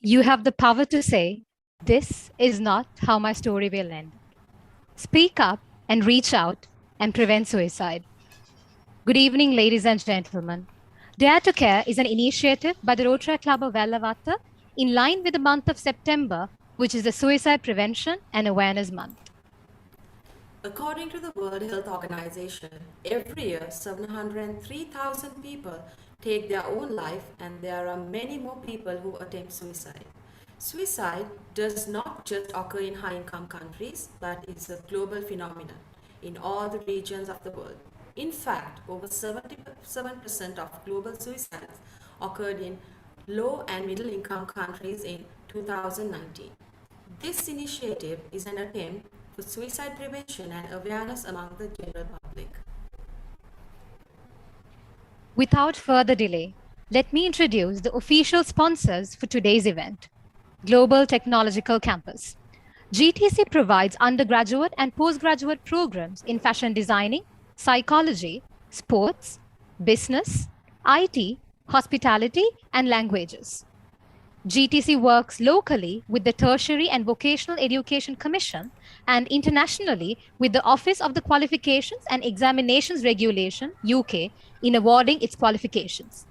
You have the power to say, this is not how my story will end. Speak up and reach out and prevent suicide. Good evening, ladies and gentlemen. Dare to Care is an initiative by the Rotaract Club of Wellawatte in line with the month of September, which is the Suicide Prevention and Awareness Month. According to the World Health Organization, every year 703,000 people take their own life, and there are many more people who attempt suicide. Suicide does not just occur in high-income countries, but it's a global phenomenon in all the regions of the world. In fact, over 77% of global suicides occurred in low and middle income countries in 2019. This initiative is an attempt for suicide prevention and awareness among the general public. Without further delay, let me introduce the official sponsors for today's event. Global Technological Campus. GTC provides undergraduate and postgraduate programs in fashion designing, psychology, sports, business, IT, hospitality, and languages. GTC works locally with the Tertiary and Vocational Education Commission and internationally with the Office of the Qualifications and Examinations Regulation, UK, in awarding its qualifications.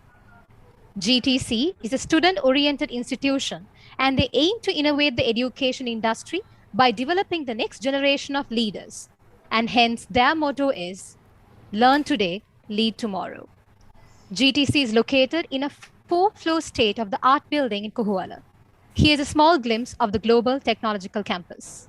GTC is a student-oriented institution, and they aim to innovate the education industry by developing the next generation of leaders. And hence their motto is, learn today, lead tomorrow. GTC is located in a 4-floor state-of-the-art building in Kuala. Here's a small glimpse of the Global Technological Campus.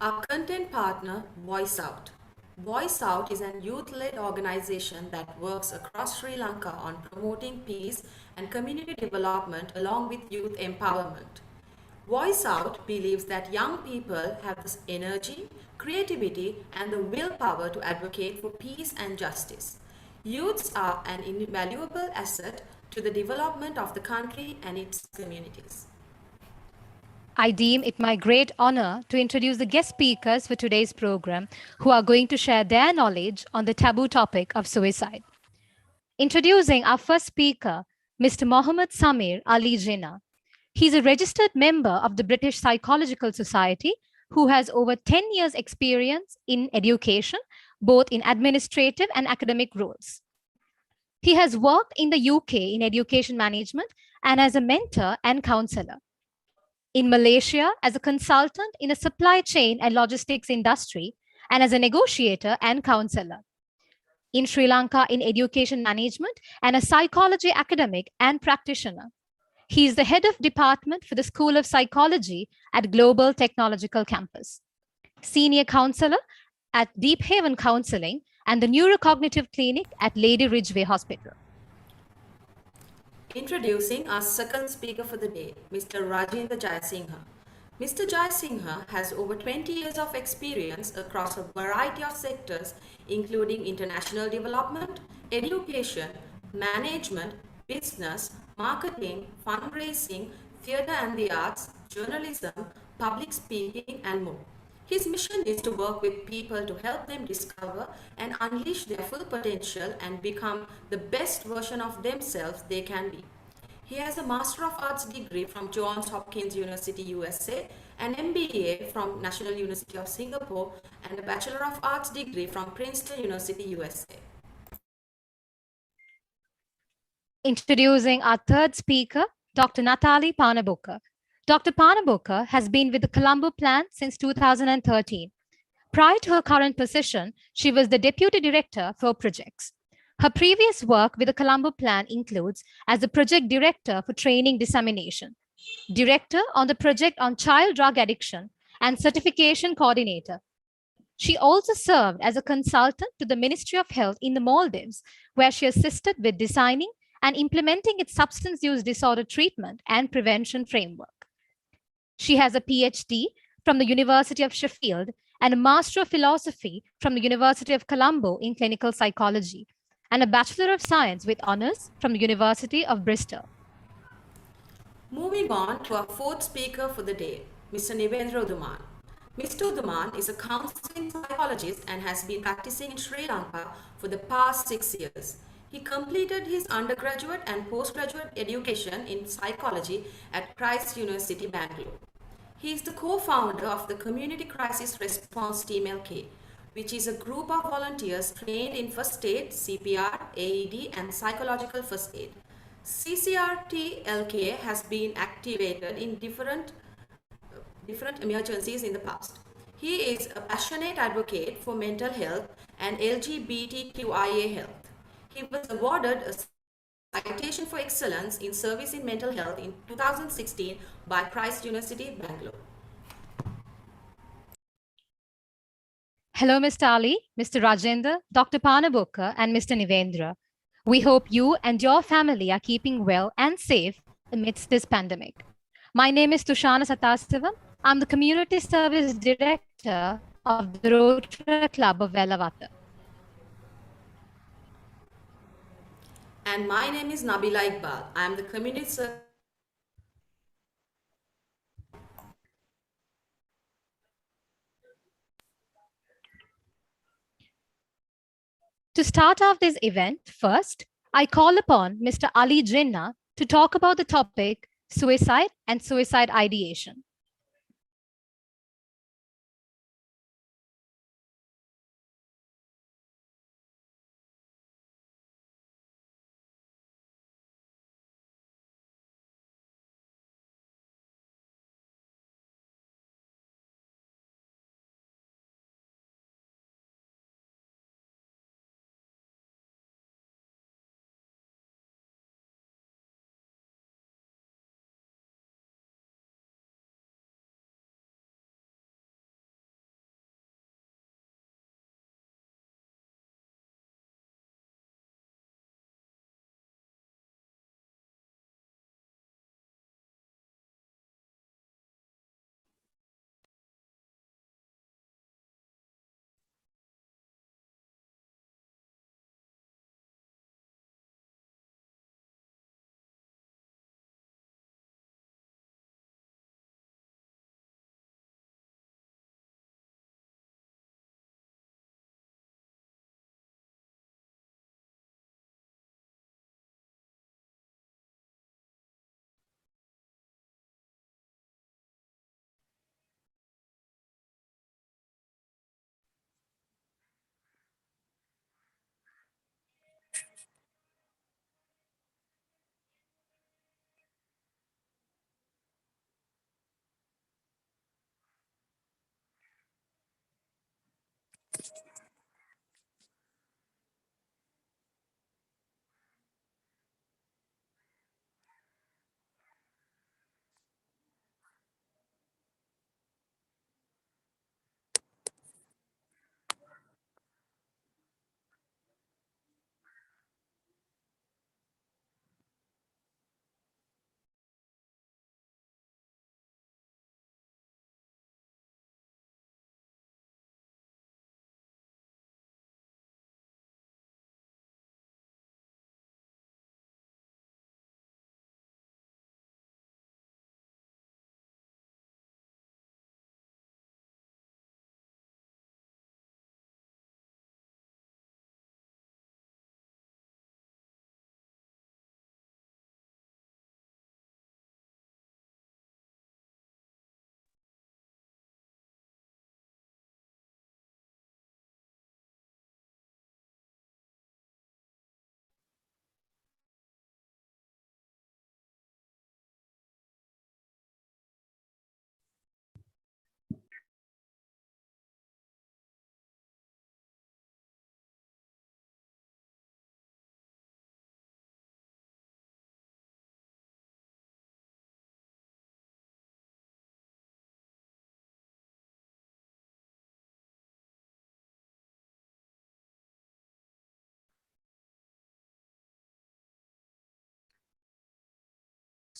Our content partner, Voice Out. Voice Out is an youth-led organization that works across Sri Lanka on promoting peace and community development along with youth empowerment. Voice Out believes that young people have the energy, creativity, and the willpower to advocate for peace and justice. Youths are an invaluable asset to the development of the country and its communities. I deem it my great honor to introduce the guest speakers for today's program who are going to share their knowledge on the taboo topic of suicide. Introducing our first speaker, Mr. Mohammad Samir Ali Jinnah. He's a registered member of the British Psychological Society who has over 10 years experience in education, both in administrative and academic roles. He has worked in the UK in education management and as a mentor and counselor. In Malaysia as a consultant in a supply chain and logistics industry, and as a negotiator and counselor. In Sri Lanka in education management and a psychology academic and practitioner. He is the head of department for the School of Psychology at Global Technological Campus. Senior Counselor at Deep Haven Counseling and the Neurocognitive Clinic at Lady Ridgeway Hospital. Introducing our second speaker for the day, Mr. Rajinda Jayasinghe. Mr. Jayasinghe has over 20 years of experience across a variety of sectors, including international development, education, management, business, marketing, fundraising, theatre and the arts, journalism, public speaking, and more. His mission is to work with people to help them discover and unleash their full potential and become the best version of themselves they can be. He has a Master of Arts degree from Johns Hopkins University, USA, an MBA from National University of Singapore, and a Bachelor of Arts degree from Princeton University, USA. Introducing our third speaker, Dr.Nathalie Panabokke. Dr. Panabokke has been with the Colombo Plan since 2013. Prior to her current position, she was the Deputy Director for Projects. Her previous work with the Colombo Plan includes as the Project Director for Training Dissemination, Director on the Project on Child Drug Addiction, and Certification Coordinator. She also served as a consultant to the Ministry of Health in the Maldives, where she assisted with designing and implementing its substance use disorder treatment and prevention framework. She has a PhD from the University of Sheffield and a Master of Philosophy from the University of Colombo in Clinical Psychology, and a Bachelor of Science with Honours from the University of Bristol. Moving on to our fourth speaker for the day, Mr. Nivendra Dumas. Mr. Uduman is a counseling psychologist and has been practicing in Sri Lanka for the past 6 years. He completed his undergraduate and postgraduate education in psychology at Christ University, Bangalore. He is the co-founder of the Community Crisis Response Team LK, which is a group of volunteers trained in first aid, CPR, AED, and psychological first aid. CCRT LK has been activated in different emergencies in the past. He is a passionate advocate for mental health and LGBTQIA health. He was awarded a citation for excellence in service in mental health in 2016 by Christ University, Bangalore. Hello, Mr. Ali, Mr. Rajinda, Dr. Panabokke, and Mr. Nivendra. We hope you and your family are keeping well and safe amidst this pandemic. My name is Tushana Satasivam. I'm the Community Service Director of the Rotaract Club of Wellawatte. And my name is Nabila Iqbal. I am the Community Service. To start off this event, first, I call upon Mr. Ali Jinnah to talk about the topic suicide and suicide ideation.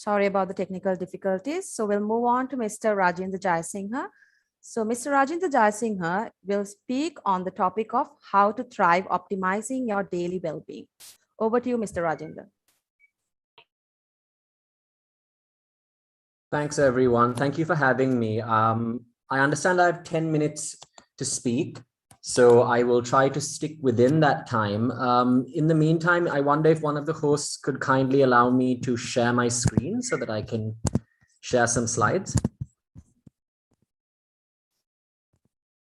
Sorry about the technical difficulties. So we'll move on to Mr. Rajinda Jayasinghe. So Mr. Rajinda Jayasinghe will speak on the topic of how to thrive optimizing your daily well-being. Over to you, Mr. Rajinda. Thanks, everyone. Thank you for having me. I understand I have 10 minutes to speak, so I will try to stick within that time. In the meantime, I wonder if one of the hosts could kindly allow me to share my screen so that I can share some slides.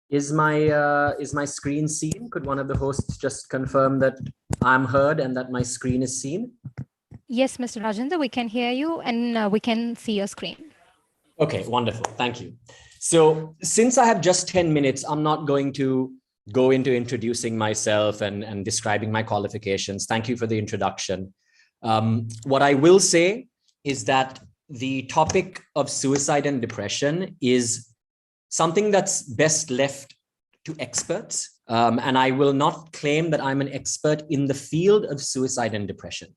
Is my screen seen? Could one of the hosts just confirm that I'm heard and that my screen is seen? Yes, Mr. Rajinda, we can hear you and we can see your screen. Okay, wonderful. Thank you. So since I have just 10 minutes, I'm not going to go into introducing myself and describing my qualifications. Thank you for the introduction. What I will say is that the topic of suicide and depression is something that's best left to experts. And I will not claim that I'm an expert in the field of suicide and depression.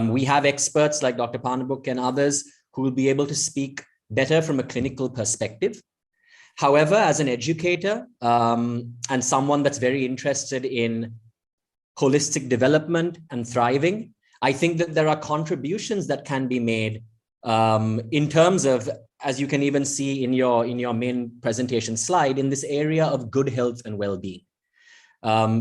We have experts like Dr. Panabokke and others who will be able to speak better from a clinical perspective. However, as an educator and someone that's very interested in holistic development and thriving, I think that there are contributions that can be made in terms of, as you can even see in your main presentation slide, in this area of good health and well-being.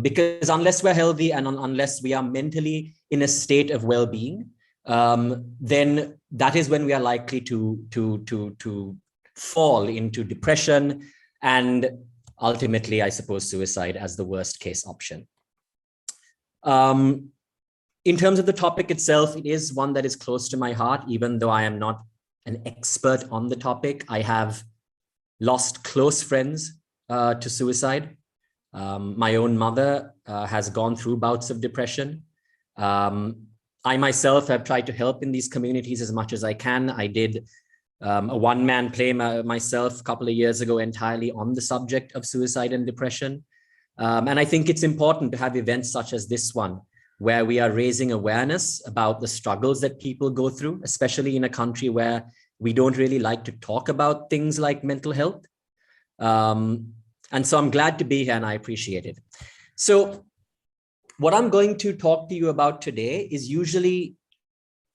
Because unless we're healthy and unless we are mentally in a state of well-being, then that is when we are likely to fall into depression and ultimately, I suppose, suicide as the worst case option. In terms of the topic itself, it is one that is close to my heart, even though I am not an expert on the topic. I have lost close friends to suicide. My own mother has gone through bouts of depression. I myself have tried to help in these communities as much as I can. I did a one-man play myself a couple of years ago entirely on the subject of suicide and depression. And I think it's important to have events such as this one, where we are raising awareness about the struggles that people go through, especially in a country where we don't really like to talk about things like mental health. And so I'm glad to be here and I appreciate it. So what I'm going to talk to you about today is usually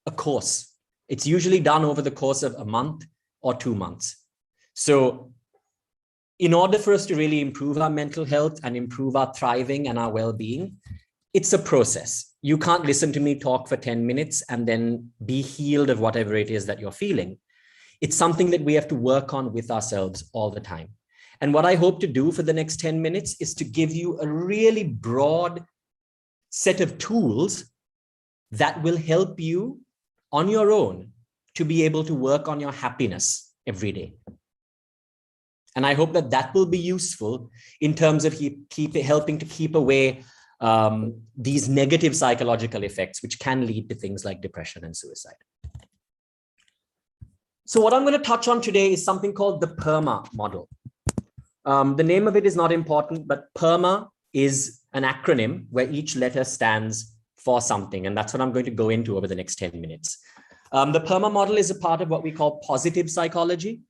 a course. It's usually done over the course of a month or 2 months. So in order for us to really improve our mental health and improve our thriving and our well-being, it's a process. You can't listen to me talk for 10 minutes and then be healed of whatever it is that you're feeling. It's something that we have to work on with ourselves all the time. And what I hope to do for the next 10 minutes is to give you a really broad set of tools that will help you on your own to be able to work on your happiness every day. And I hope that that will be useful in terms of helping to keep away these negative psychological effects, which can lead to things like depression and suicide. So what I'm going to touch on today is something called the Perma Model. The name of it is not important, but Perma is an acronym where each letter stands for something. And that's what I'm going to go into over the next 10 minutes. The Perma Model is a part of what we call positive psychology.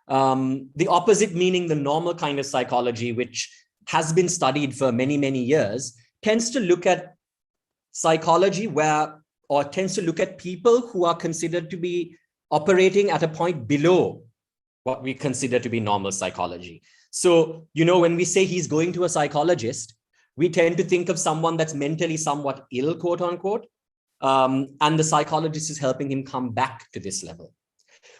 The opposite meaning the normal kind of psychology, which has been studied for many, many years, tends to look at psychology tends to look at people who are considered to be operating at a point below what we consider to be normal psychology. So, when we say he's going to a psychologist, we tend to think of someone that's mentally somewhat ill, quote unquote, and the psychologist is helping him come back to this level.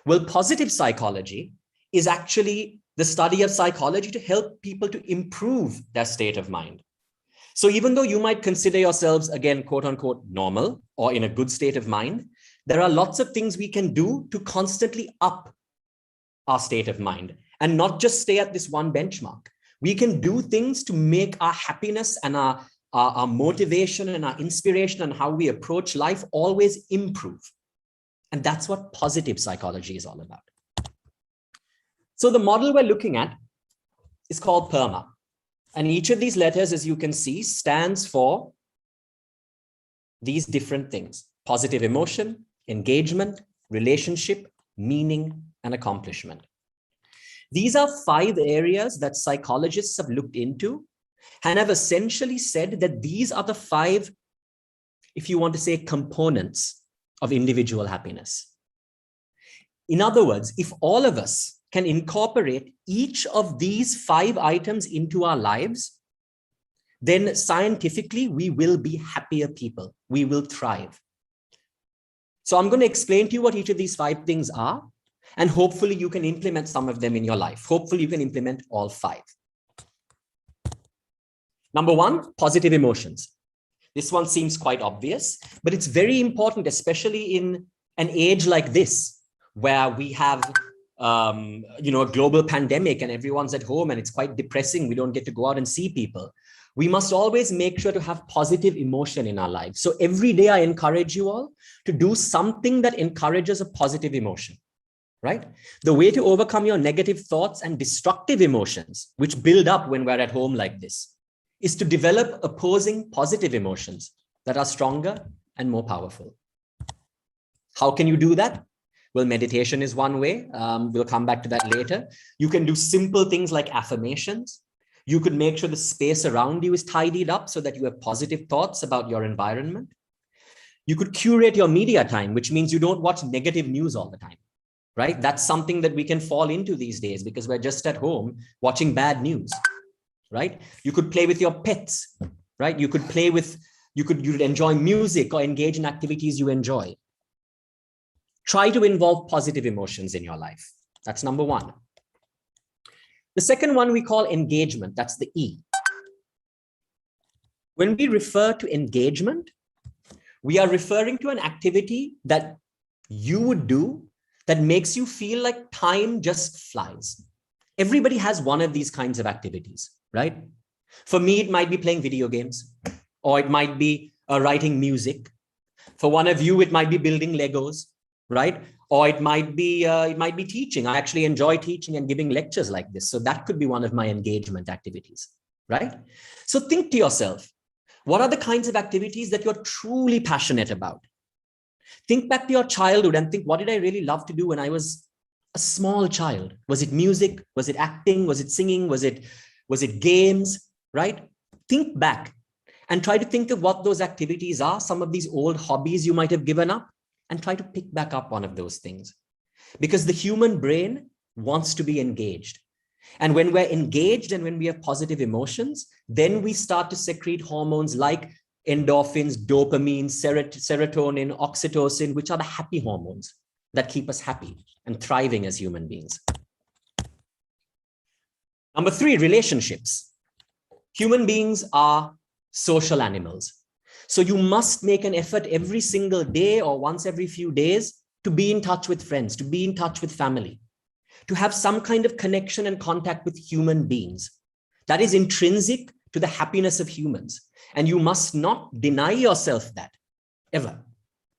Well, positive psychology is actually the study of psychology to help people to improve their state of mind. So even though you might consider yourselves, again, quote unquote, normal or in a good state of mind, there are lots of things we can do to constantly up our state of mind and not just stay at this one benchmark. We can do things to make our happiness and our motivation and our inspiration and how we approach life always improve. And that's what positive psychology is all about. So the model we're looking at is called PERMA. And each of these letters, as you can see, stands for these different things: positive emotion, engagement, relationship, meaning, and accomplishment. These are 5 areas that psychologists have looked into and have essentially said that these are the 5, if you want to say, components of individual happiness. In other words, if all of us can incorporate each of these 5 items into our lives, then scientifically, we will be happier people. We will thrive. So I'm going to explain to you what each of these 5 things are, and hopefully you can implement some of them in your life. Hopefully you can implement all 5. Number 1, positive emotions. This one seems quite obvious, but it's very important, especially in an age like this, where we have a global pandemic and everyone's at home and it's quite depressing. We don't get to go out and see people. We must always make sure to have positive emotion in our lives. So every day I encourage you all to do something that encourages a positive emotion, right? The way to overcome your negative thoughts and destructive emotions, which build up when we're at home like this, is to develop opposing positive emotions that are stronger and more powerful. How can you do that? Well, meditation is one way. We'll come back to that later. You can do simple things like affirmations. You could make sure the space around you is tidied up so that you have positive thoughts about your environment. You could curate your media time, which means you don't watch negative news all the time, right? That's something that we can fall into these days because we're just at home watching bad news, right? You could play with your pets, right? You could play with, you'd enjoy music or engage in activities you enjoy. Try to involve positive emotions in your life. That's number 1. The second one we call engagement. That's the E. When we refer to engagement, we are referring to an activity that you would do that makes you feel like time just flies. Everybody has one of these kinds of activities, right? For me, it might be playing video games, or it might be writing music. For one of you, it might be building Legos, right? Or it might be teaching. I actually enjoy teaching and giving lectures like this. So that could be one of my engagement activities, right? So think to yourself, what are the kinds of activities that you're truly passionate about? Think back to your childhood and think, what did I really love to do when I was a small child? Was it music? Was it acting? Was it singing? Was it games, right? Think back and try to think of what those activities are, some of these old hobbies you might have given up, and try to pick back up one of those things. Because the human brain wants to be engaged. And when we're engaged and when we have positive emotions, then we start to secrete hormones like endorphins, dopamine, serotonin, oxytocin, which are the happy hormones that keep us happy and thriving as human beings. Number 3, relationships. Human beings are social animals. So you must make an effort every single day or once every few days to be in touch with friends, to be in touch with family, to have some kind of connection and contact with human beings. That is intrinsic to the happiness of humans. And you must not deny yourself that, ever.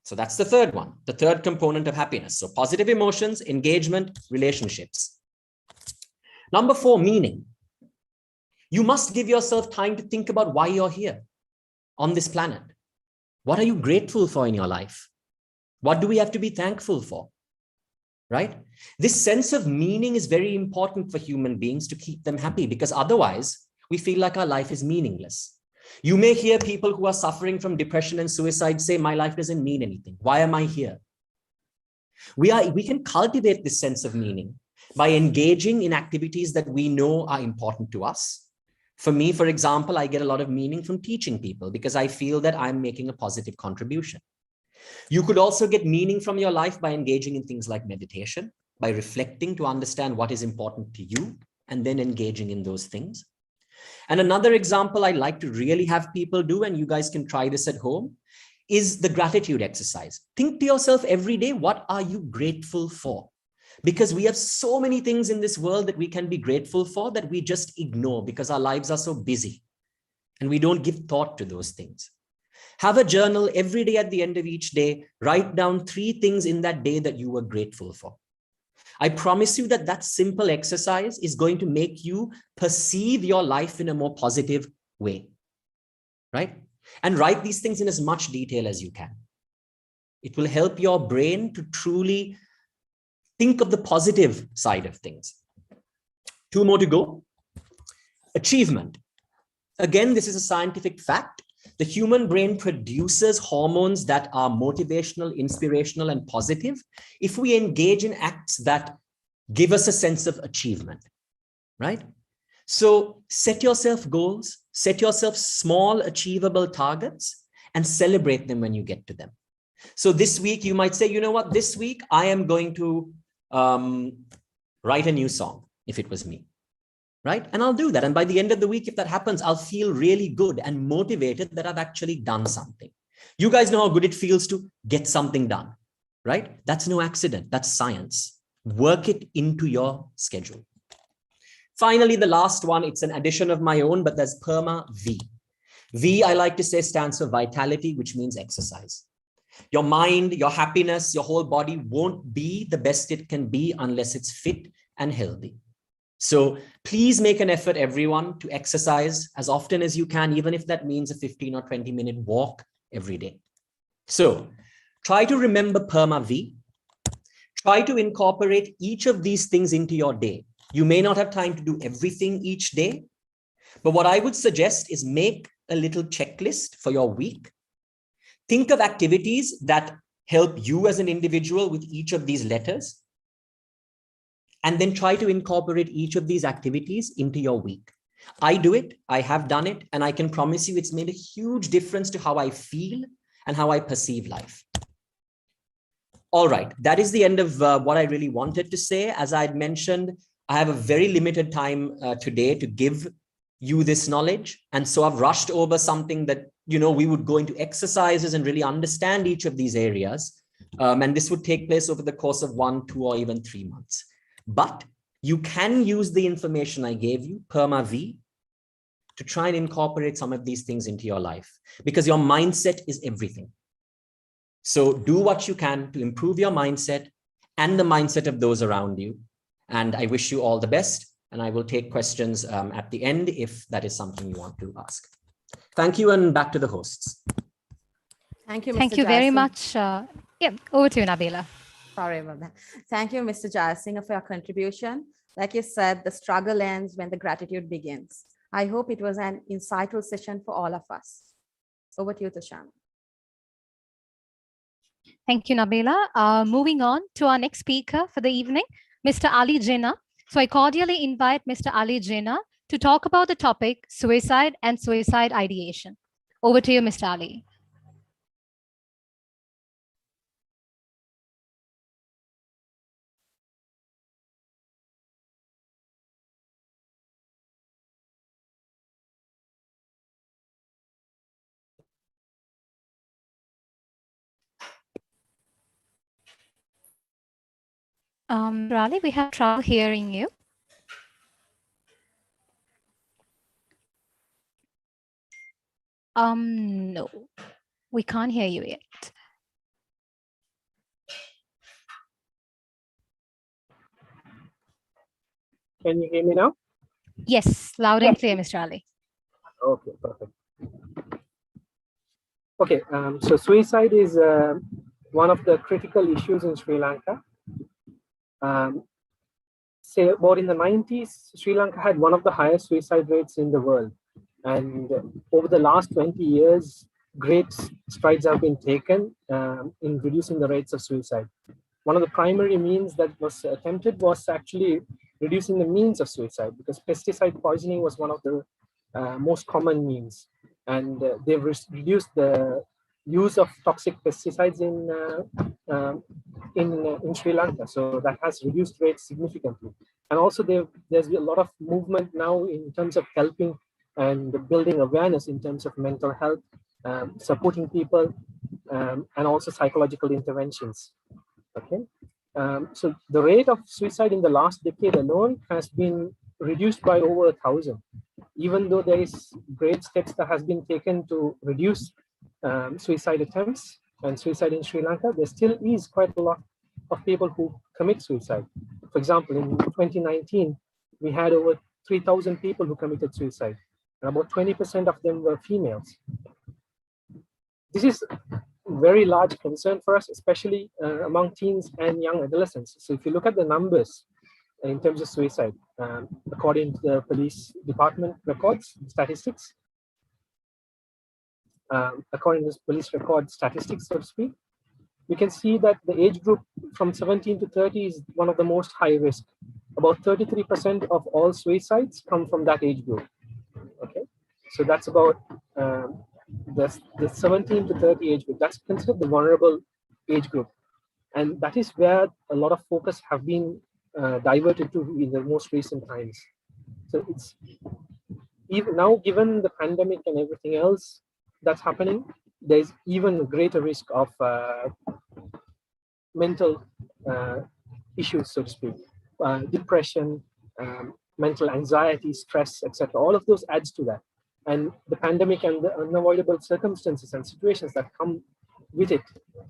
So that's the third one, the third component of happiness. So positive emotions, engagement, relationships. Number 4, meaning. You must give yourself time to think about why you're here on this planet. What are you grateful for in your life? What do we have to be thankful for? Right? This sense of meaning is very important for human beings to keep them happy, because otherwise we feel like our life is meaningless. You may hear people who are suffering from depression and suicide say, my life doesn't mean anything. Why am I here? We can cultivate this sense of meaning by engaging in activities that we know are important to us. For me, for example, I get a lot of meaning from teaching people because I feel that I'm making a positive contribution. You could also get meaning from your life by engaging in things like meditation, by reflecting to understand what is important to you, and then engaging in those things. And another example I like to really have people do, and you guys can try this at home, is the gratitude exercise. Think to yourself every day, what are you grateful for? Because we have so many things in this world that we can be grateful for that we just ignore because our lives are so busy and we don't give thought to those things. Have a journal every day. At the end of each day, write down 3 things in that day that you were grateful for. I promise you that that simple exercise is going to make you perceive your life in a more positive way, right? And write these things in as much detail as you can. It will help your brain to truly think of the positive side of things. 2 more to go. Achievement. Again, this is a scientific fact. The human brain produces hormones that are motivational, inspirational, and positive if we engage in acts that give us a sense of achievement, right? So set yourself goals, set yourself small, achievable targets, and celebrate them when you get to them. So this week, you might say, you know what, this week I am going to write a new song, if it was me. Right? And I'll do that. And by the end of the week, if that happens, I'll feel really good and motivated that I've actually done something. You guys know how good it feels to get something done, right? That's no accident. That's science. Work it into your schedule. Finally, the last one, it's an addition of my own, but there's Perma V. V, I like to say, stands for vitality, which means exercise. Your mind, your happiness, your whole body won't be the best it can be unless it's fit and healthy. So please make an effort, everyone, to exercise as often as you can, even if that means a 15 or 20-minute walk every day. So try to remember Perma V. Try to incorporate each of these things into your day. You may not have time to do everything each day, but what I would suggest is make a little checklist for your week. Think of activities that help you as an individual with each of these letters. And then try to incorporate each of these activities into your week. I do it, I have done it, and I can promise you it's made a huge difference to how I feel and how I perceive life. All right, that is the end of what I really wanted to say. As I had mentioned, I have a very limited time today to give you this knowledge. And so I've rushed over something that, you know, we would go into exercises and really understand each of these areas. And this would take place over the course of 1, 2, or even 3 months. But you can use the information I gave you, Perma V, to try and incorporate some of these things into your life, because your mindset is everything. So do what you can to improve your mindset and the mindset of those around you. And I wish you all the best. And I will take questions at the end if that is something you want to ask. Thank you, and back to the hosts. Thank you, Mr. Thank you very Jayasinghe. much. Yeah, over to you, Nabila. Sorry about that. Thank you, Mr. Jayasinghe, for your contribution. Like you said, the struggle ends when the gratitude begins. I hope it was an insightful session for all of us. Over to you, Tushar. Thank you, Nabila. Moving on to our next speaker for the evening, Mr. Ali Jinnah. So I cordially invite Mr. Ali Jinnah to talk about the topic suicide and suicide ideation. Over to you, Mr. Ali. Mr. Ali, we have trouble hearing you. No, we can't hear you yet. Can you hear me now? Yes, loud and clear, Mr. Ali. Okay, perfect. Okay, so suicide is one of the critical issues in Sri Lanka. Say about in the 90s, Sri Lanka had one of the highest suicide rates in the world. And over the last 20 years, great strides have been taken in reducing the rates of suicide. One of the primary means that was attempted was actually reducing the means of suicide, because pesticide poisoning was one of the most common means. And they've reduced the use of toxic pesticides in Sri Lanka. So that has reduced rates significantly. And also there's a lot of movement now in terms of helping and building awareness in terms of mental health, supporting people, and also psychological interventions. Okay, so the rate of suicide in the last decade alone has been reduced by over 1,000. Even though there is great steps that has been taken to reduce suicide attempts and suicide in Sri Lanka, there still is quite a lot of people who commit suicide. For example, in 2019, we had over 3,000 people who committed suicide, and about 20% of them were females. This is very large concern for us, especially among teens and young adolescents. So if you look at the numbers in terms of suicide, according to the police department records, statistics, according to police record statistics, so to speak, we can see that the age group from 17 to 30 is one of the most high risk. About 33% of all suicides come from that age group. Okay, so that's about the 17 to 30 age group. That's considered the vulnerable age group, and that is where a lot of focus have been diverted to in the most recent times. So it's even now, given the pandemic and everything else that's happening, there's even a greater risk of mental issues, so to speak, depression, mental anxiety, stress, etc. All of those adds to that. And the pandemic and the unavoidable circumstances and situations that come with it,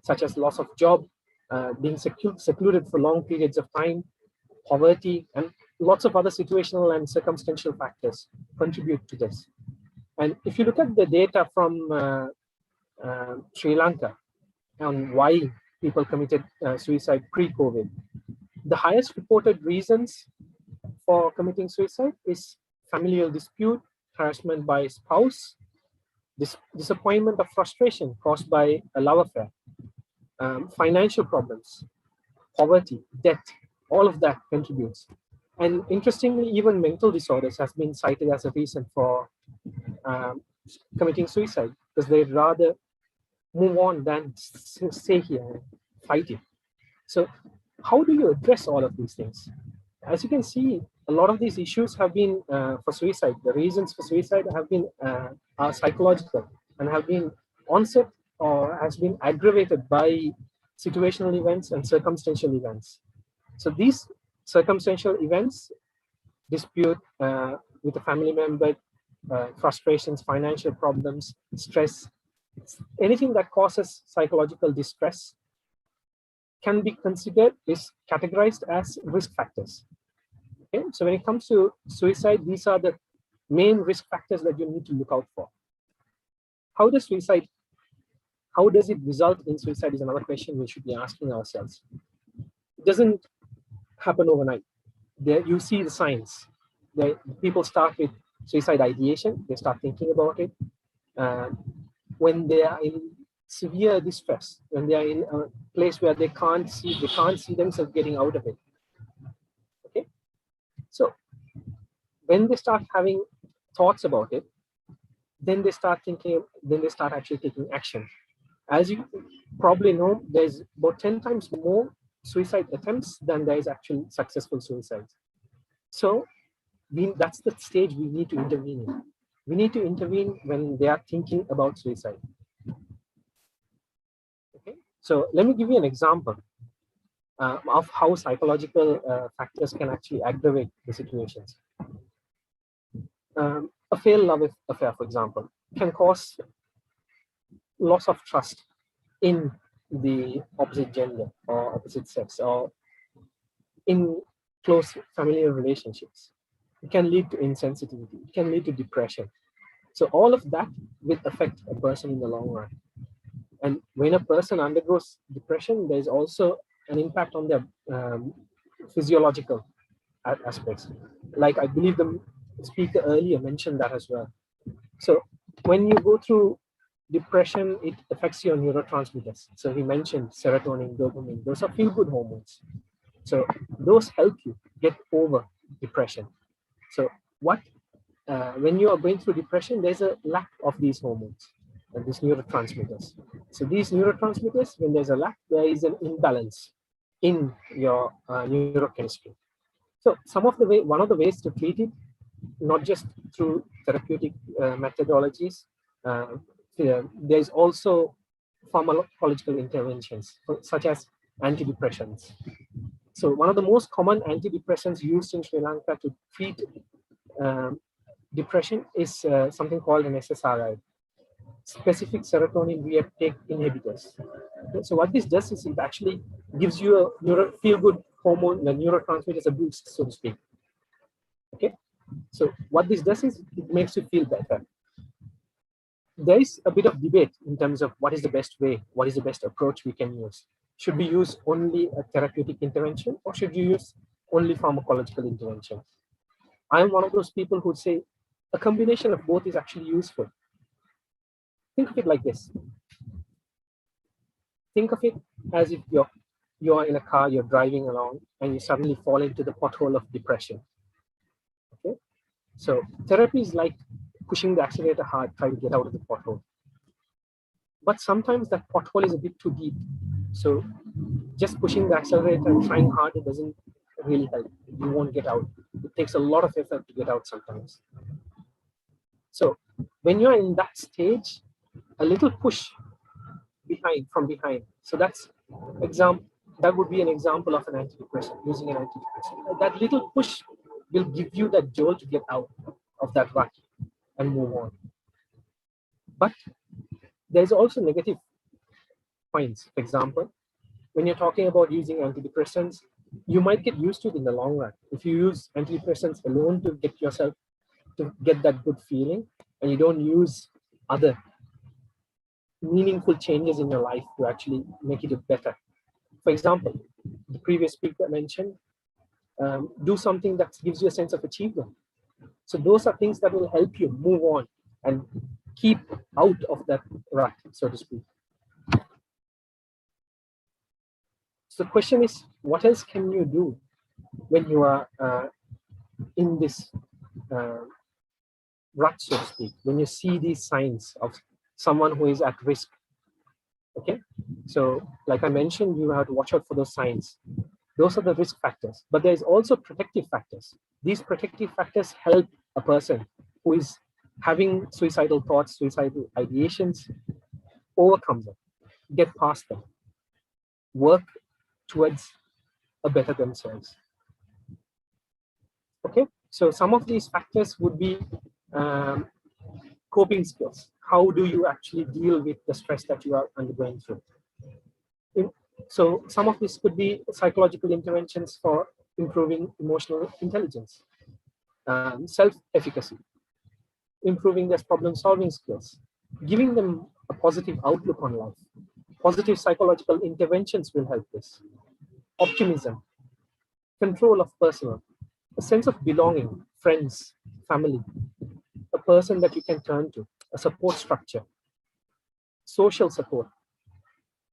such as loss of job, being secluded for long periods of time, poverty, and lots of other situational and circumstantial factors contribute to this. And if you look at the data from Sri Lanka on why people committed suicide pre-COVID, the highest reported reasons for committing suicide is familial dispute, harassment by spouse, disappointment or frustration caused by a love affair, financial problems, poverty, debt, all of that contributes. And interestingly, even mental disorders has been cited as a reason for committing suicide, because they'd rather move on than stay here and fight it. So how do you address all of these things? As you can see, a lot of these issues have been for suicide. The reasons for suicide have been are psychological and have been onset or has been aggravated by situational events and circumstantial events. So these circumstantial events, dispute with a family member, frustrations, financial problems, stress, anything that causes psychological distress can be considered, is categorized as risk factors. Okay, so when it comes to suicide, these are the main risk factors that you need to look out for. How does it result in suicide is another question we should be asking ourselves. It doesn't happen overnight. There you see the signs. People start with suicide ideation, they start thinking about it. When they are in severe distress, when they are in a place where they can't see themselves getting out of it. Okay, so when they start having thoughts about it, then they start thinking, then they start actually taking action. As you probably know, there's about 10 times more suicide attempts than there is actual successful suicides. So that's the stage we need to intervene in. We need to intervene when they are thinking about suicide. Okay, so let me give you an example of how psychological factors can actually aggravate the situations. A failed love affair, for example, can cause loss of trust in the opposite gender or opposite sex, or in close familial relationships. It can lead to insensitivity, it can lead to depression. So all of that will affect a person in the long run. And when a person undergoes depression, there's also an impact on their physiological aspects. Like I believe the speaker earlier mentioned that as well. So when you go through depression, it affects your neurotransmitters. So he mentioned serotonin, dopamine, those are feel-good hormones. So those help you get over depression. So when you are going through depression, there's a lack of these hormones and these neurotransmitters. So these neurotransmitters, when there's a lack, there is an imbalance in your neurochemistry. So one of the ways to treat it, not just through therapeutic methodologies, there's also pharmacological interventions, such as antidepressants. So one of the most common antidepressants used in Sri Lanka to treat depression is something called an SSRI, specific serotonin reuptake inhibitors. Okay, so what this does is it actually gives you a feel-good hormone, the neurotransmitters, a boost, so to speak. Okay, so what this does is it makes you feel better. there is a bit of debate in terms of what is the best way, what is the best approach we can use. Should we use only a therapeutic intervention, or should you use only pharmacological intervention? I'm one of those people who say a combination of both is actually useful. Think of it like this. Think of it as if you are in a car, you're driving along, and you suddenly fall into the pothole of depression. Okay, so therapy is like pushing the accelerator hard, trying to get out of the pothole. But sometimes that pothole is a bit too deep. So just pushing the accelerator and trying hard, it doesn't really help. You won't get out. It takes a lot of effort to get out sometimes. So when you're in that stage, a little push from behind. So that would be an example of an antidepressant, using an antidepressant. That little push will give you that jolt to get out of that rut and move on. But there's also negative points. For example, when you're talking about using antidepressants, you might get used to it in the long run. If you use antidepressants alone to get that good feeling, and you don't use other meaningful changes in your life to actually make it better. For example, the previous speaker mentioned, do something that gives you a sense of achievement. So those are things that will help you move on and keep out of that rut, so to speak. So the question is, what else can you do when you are in this rut, so to speak, when you see these signs of someone who is at risk? Okay, so like I mentioned, you have to watch out for those signs. Those are the risk factors, but there's also protective factors. These protective factors help a person who is having suicidal thoughts, suicidal ideations, overcome them, get past them, work towards a better themselves. Okay, so some of these factors would be coping skills. How do you actually deal with the stress that you are undergoing through? So some of this could be psychological interventions for improving emotional intelligence, self-efficacy, improving their problem-solving skills, giving them a positive outlook on life. Positive psychological interventions will help this. Optimism, control of personal, a sense of belonging, friends, family, a person that you can turn to, a support structure, social support,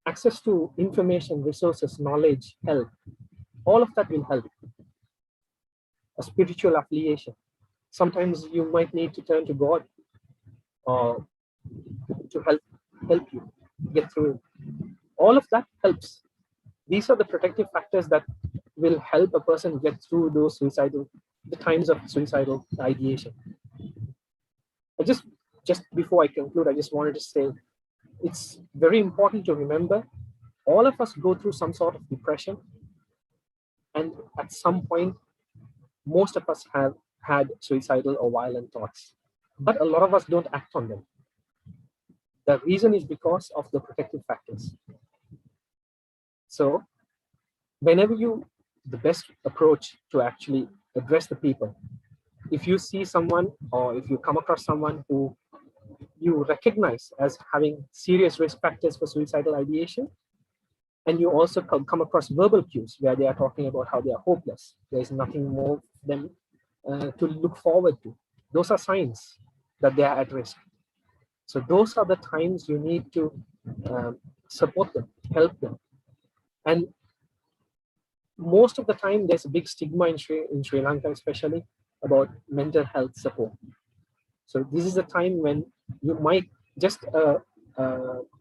access to information, resources, knowledge, help, all of that will help. A spiritual affiliation. Sometimes you might need to turn to God to help you get through it. All of that helps. These are the protective factors that will help a person get through the times of suicidal ideation. Just before I conclude, I just wanted to say, it's very important to remember, all of us go through some sort of depression, and at some point, most of us have had suicidal or violent thoughts, but a lot of us don't act on them. The reason is because of the protective factors. So whenever the best approach to actually address the people, if you see someone or if you come across someone who you recognize as having serious risk factors for suicidal ideation, and you also come across verbal cues where they are talking about how they are hopeless, there is nothing more for them to look forward to, those are signs that they are at risk. So those are the times you need to support them, help them. And most of the time, there's a big stigma in Sri Lanka, especially, about mental health support. So this is a time when you might just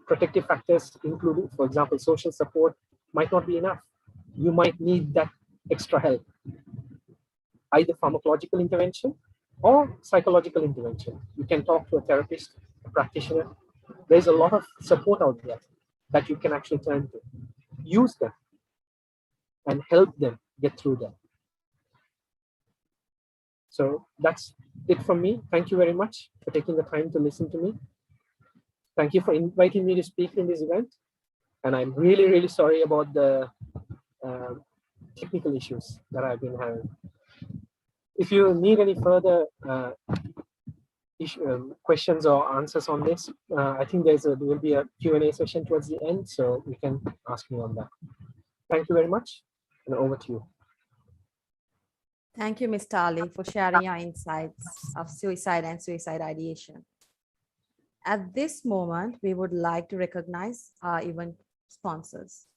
protective factors, including, for example, social support, might not be enough. You might need that extra help, either pharmacological intervention or psychological intervention. You can talk to a therapist, a practitioner. There's a lot of support out there that you can actually turn to. Use them and help them get through them. So that's it from me. Thank you very much for taking the time to listen to me. Thank you for inviting me to speak in this event. And I'm really, really sorry about the technical issues that I've been having. If you need any further questions or answers on this, I think there will be a Q&A session towards the end, so you can ask me on that. Thank you very much, and over to you. Thank you, Mr. Ali, for sharing your insights of suicide and suicide ideation. At this moment, we would like to recognize our event sponsors.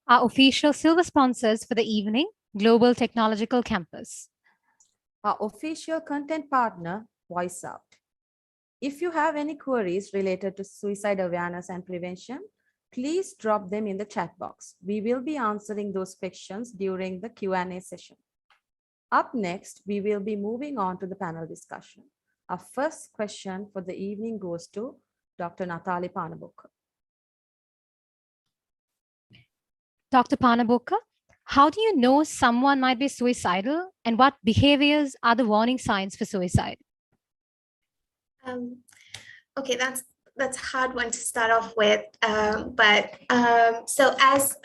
Our official silver sponsors for the evening, Global Technological Campus. Our official content partner, Voice Out. If you have any queries related to suicide awareness and prevention, please drop them in the chat box. We will be answering those questions during the Q&A session. Up next, we will be moving on to the panel discussion. Our first question for the evening goes to Dr. Nathalie Panabokke. Dr. Panabokke, how do you know someone might be suicidal, and what behaviors are the warning signs for suicide? Okay, that's a hard one to start off with. So as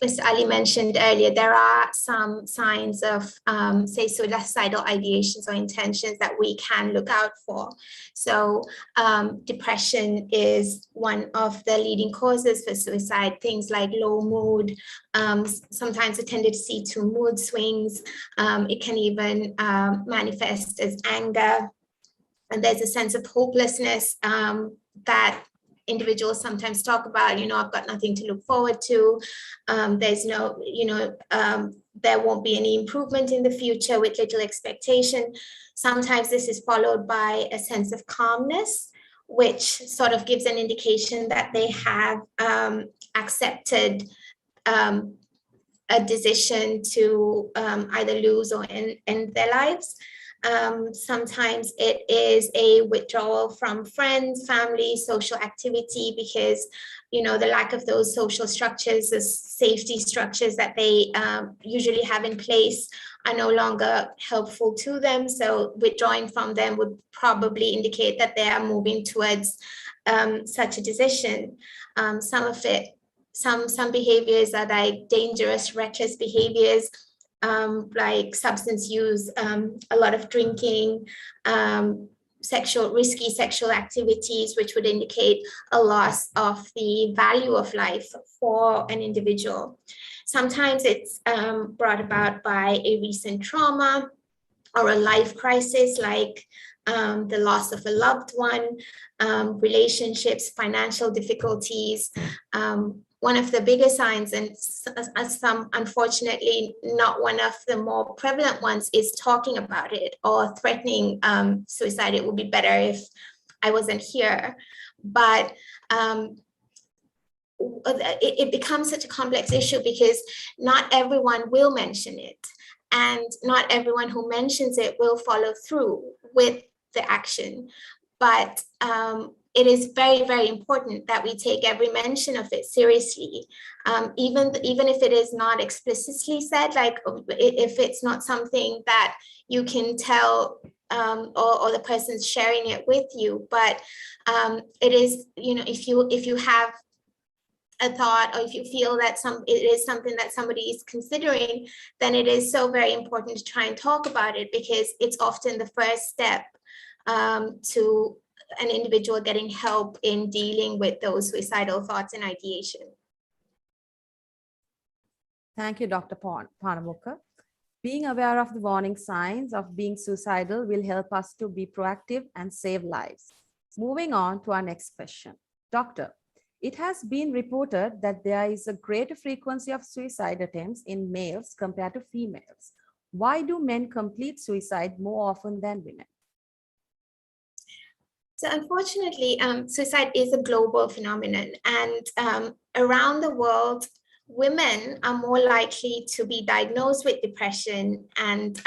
Mr. Ali mentioned earlier, there are some signs of, say, suicidal ideations or intentions that we can look out for. So depression is one of the leading causes for suicide. Things like low mood, sometimes a tendency to mood swings. It can even manifest as anger. And there's a sense of hopelessness that individuals sometimes talk about, I've got nothing to look forward to. There's no, there won't be any improvement in the future with little expectation. Sometimes this is followed by a sense of calmness, which sort of gives an indication that they have accepted a decision to either lose or end their lives. Sometimes it is a withdrawal from friends, family, social activity, because, the lack of those social structures, the safety structures that they usually have in place are no longer helpful to them. So withdrawing from them would probably indicate that they are moving towards such a decision. Some behaviors are like dangerous, reckless behaviors, like substance use, a lot of drinking, risky sexual activities, which would indicate a loss of the value of life for an individual. Sometimes it's brought about by a recent trauma or a life crisis, like the loss of a loved one, relationships, financial difficulties. One of the biggest signs, and some unfortunately not one of the more prevalent ones, is talking about it or threatening suicide. It would be better if I wasn't here. But it becomes such a complex issue because not everyone will mention it, and not everyone who mentions it will follow through with the action. But it is very, very important that we take every mention of it seriously, even if it is not explicitly said, like if it's not something that you can tell or the person's sharing it with you. But it is, if you have a thought, or if you feel that it is something that somebody is considering, then it is so very important to try and talk about it, because it's often the first step to an individual getting help in dealing with those suicidal thoughts and ideation. Thank you, Dr. Panabokke. Being aware of the warning signs of being suicidal will help us to be proactive and save lives. Moving on to our next question. Doctor, it has been reported that there is a greater frequency of suicide attempts in males compared to females. Why do men complete suicide more often than women? So unfortunately, suicide is a global phenomenon, and around the world, women are more likely to be diagnosed with depression and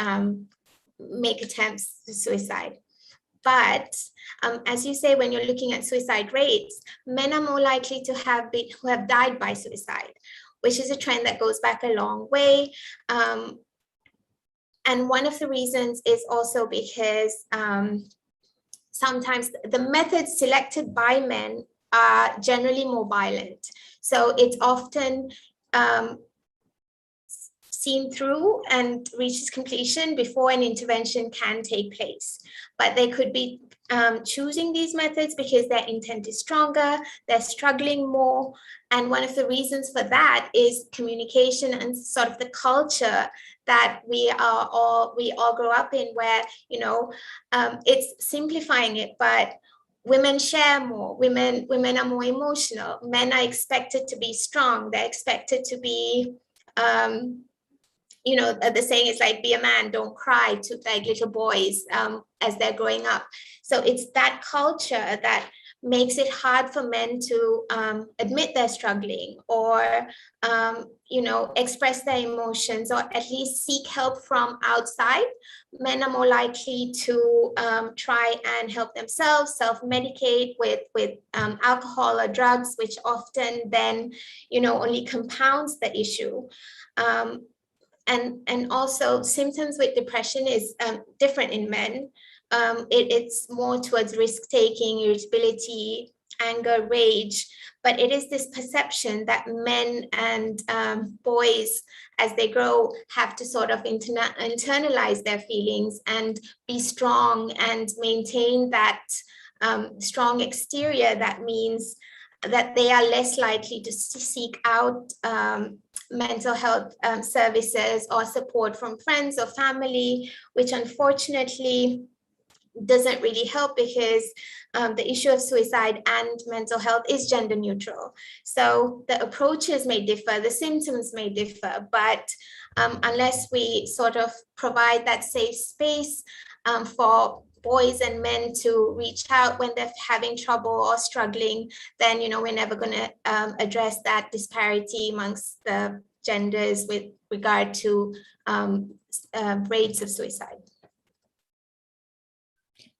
make attempts to suicide. But as you say, when you're looking at suicide rates, men are more likely to who have died by suicide, which is a trend that goes back a long way. And one of the reasons is also because sometimes the methods selected by men are generally more violent. So it's often seen through and reaches completion before an intervention can take place. But they could be choosing these methods because their intent is stronger, they're struggling more. And one of the reasons for that is communication and sort of the culture that we all grow up in, where, you know, it's simplifying it, but women share more, women are more emotional, men are expected to be strong, they're expected to be, you know, the saying is like, be a man, don't cry, to like little boys as they're growing up. So it's that culture that makes it hard for men to admit they're struggling, or you know, express their emotions, or at least seek help from outside. Men are more likely to try and help themselves, self-medicate with alcohol or drugs, which often then, you know, only compounds the issue. And also symptoms with depression is different in men. It's more towards risk-taking, irritability, anger, rage, but it is this perception that men and boys, as they grow, have to sort of internalize their feelings and be strong and maintain that strong exterior. That means that they are less likely to seek out mental health services or support from friends or family, which unfortunately doesn't really help, because the issue of suicide and mental health is gender neutral. So the approaches may differ, the symptoms may differ, but unless we sort of provide that safe space for boys and men to reach out when they're having trouble or struggling, then, you know, we're never going to address that disparity amongst the genders with regard to rates of suicide.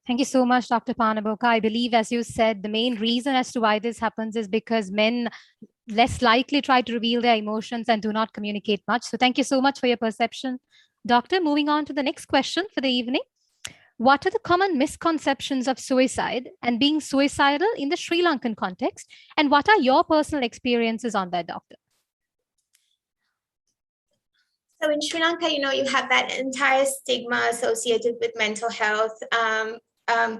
Thank you so much, Dr. Panabokke. I believe, as you said, the main reason as to why this happens is because men less likely try to reveal their emotions and do not communicate much. So thank you so much for your perception. Doctor, moving on to the next question for the evening. What are the common misconceptions of suicide and being suicidal in the Sri Lankan context? And what are your personal experiences on that, Doctor? So in Sri Lanka, you know, you have that entire stigma associated with mental health.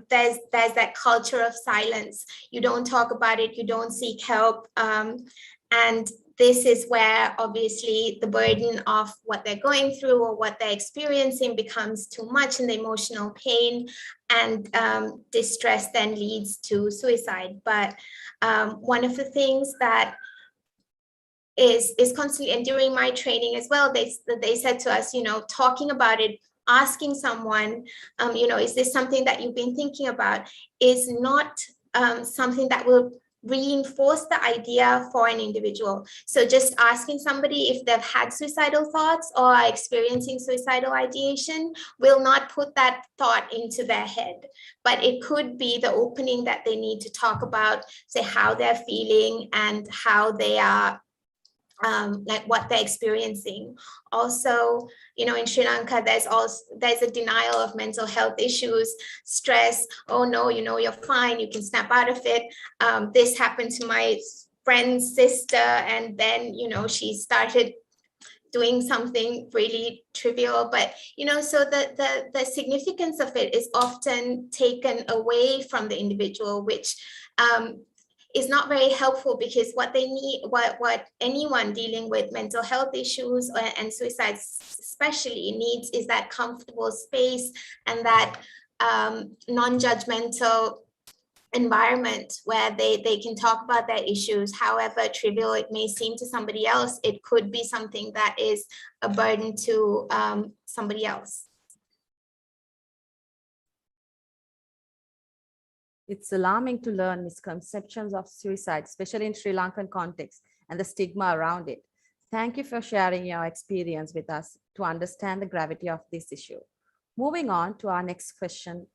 There's that culture of silence. You don't talk about it, you don't seek help. And this is where obviously the burden of what they're going through or what they're experiencing becomes too much, and the emotional pain and distress then leads to suicide. But one of the things that is constantly, and during my training as well, they said to us, you know, talking about it, asking someone, you know, is this something that you've been thinking about, is not something that will reinforce the idea for an individual. So just asking somebody if they've had suicidal thoughts or are experiencing suicidal ideation will not put that thought into their head, but it could be the opening that they need to talk about, say, how they're feeling and how they are, like what they're experiencing. Also, you know, in Sri Lanka, there's a denial of mental health issues, stress. Oh no, you know, you're fine, you can snap out of it. This happened to my friend's sister, and then, you know, she started doing something really trivial, but, you know, so the significance of it is often taken away from the individual, which is not very helpful, because what they need, what anyone dealing with mental health issues and suicide especially needs, is that comfortable space and that non-judgmental environment where they can talk about their issues. However trivial it may seem to somebody else, it could be something that is a burden to somebody else. It's alarming to learn misconceptions of suicide, especially in Sri Lankan context, and the stigma around it. Thank you for sharing your experience with us to understand the gravity of this issue. Moving on to our next question.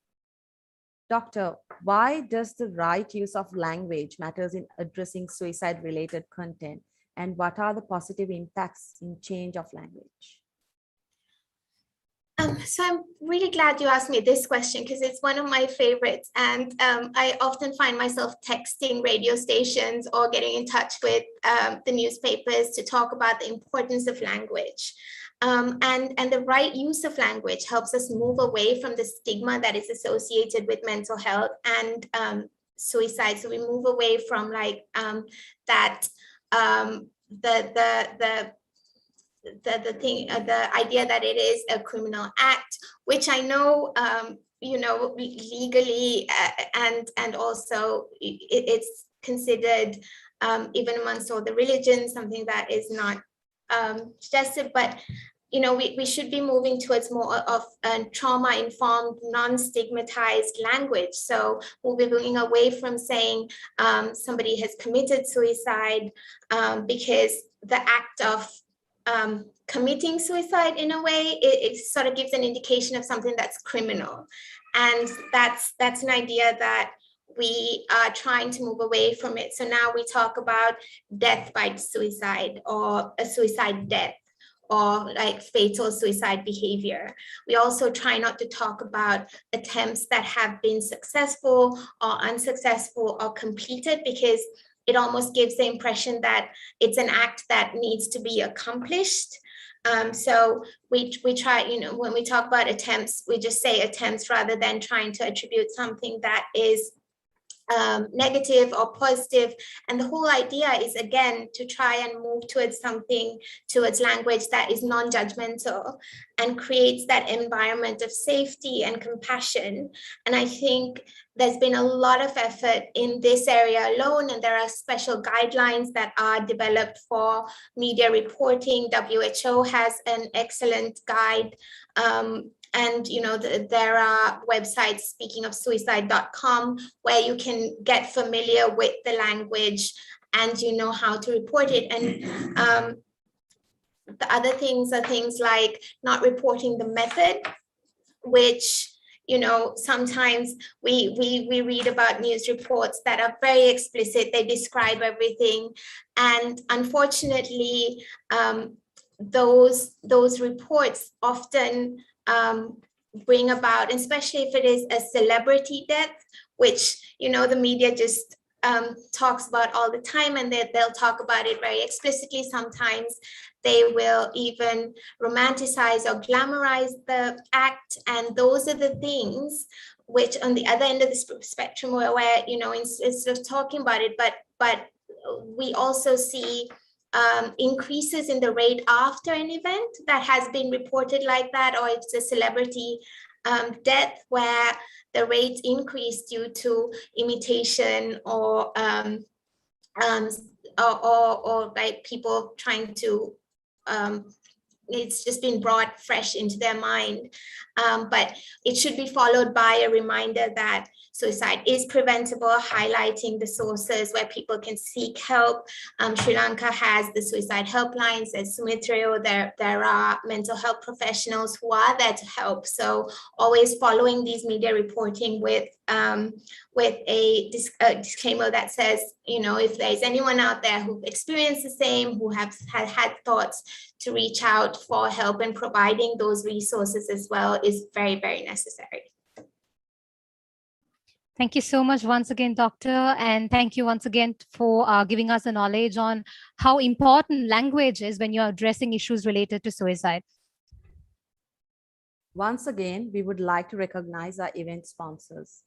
Doctor, why does the right use of language matters in addressing suicide-related content, and what are the positive impacts in change of language? So I'm really glad you asked me this question, because it's one of my favorites, and I often find myself texting radio stations or getting in touch with the newspapers to talk about the importance of language. And the right use of language helps us move away from the stigma that is associated with mental health and suicide. So we move away from like that the idea that it is a criminal act, which I know legally and also it's considered even amongst all the religions something that is not suggestive, but we should be moving towards more of a trauma-informed, non-stigmatized language. So we'll be moving away from saying somebody has committed suicide because the act of committing suicide in a way, it sort of gives an indication of something that's criminal. And that's an idea that we are trying to move away from it. So now we talk about death by suicide or a suicide death, or like fatal suicide behavior. We also try not to talk about attempts that have been successful or unsuccessful or completed, because it almost gives the impression that it's an act that needs to be accomplished. So we try, when we talk about attempts, we just say attempts rather than trying to attribute something that is negative or positive. And the whole idea is, again, to try and move towards language that is non-judgmental and creates that environment of safety and compassion. And I think there's been a lot of effort in this area alone, and there are special guidelines that are developed for media reporting. WHO has an excellent guide. And there are websites, speaking of suicide.com, where you can get familiar with the language and you know how to report it. And the other things are things like not reporting the method, which sometimes we read about news reports that are very explicit. They describe everything, and unfortunately, those reports often bring about, especially if it is a celebrity death, which the media just talks about all the time, and they'll talk about it very explicitly. Sometimes they will even romanticize or glamorize the act, and those are the things which, on the other end of the spectrum, where instead of talking about it, but we also see increases in the rate after an event that has been reported like that, or it's a celebrity death where the rates increase due to imitation or like people trying to it's just been brought fresh into their mind. But it should be followed by a reminder that suicide is preventable, highlighting the sources where people can seek help. Sri Lanka has the suicide helplines. As Sumitra, there are mental health professionals who are there to help. So always following these media reporting with a disclaimer that says, if there's anyone out there who've experienced the same, who have had thoughts, to reach out for help, and providing those resources as well is very, very necessary. Thank you so much once again, Doctor, and thank you once again for giving us the knowledge on how important language is when you're addressing issues related to suicide. Once again, we would like to recognize our event sponsors.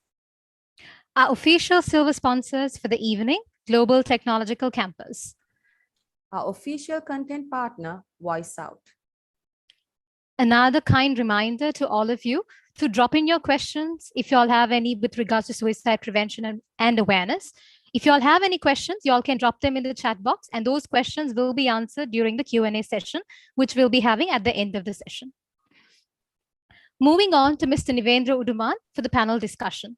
Our official silver sponsors for the evening, Global Technological Campus. Our official content partner, Voice Out. Another kind reminder to all of you to drop in your questions if you all have any with regards to suicide prevention and awareness. If you all have any questions, you all can drop them in the chat box, and those questions will be answered during the Q&A session, which we'll be having at the end of the session. Moving on to Mr. Nivendra Uduman for the panel discussion.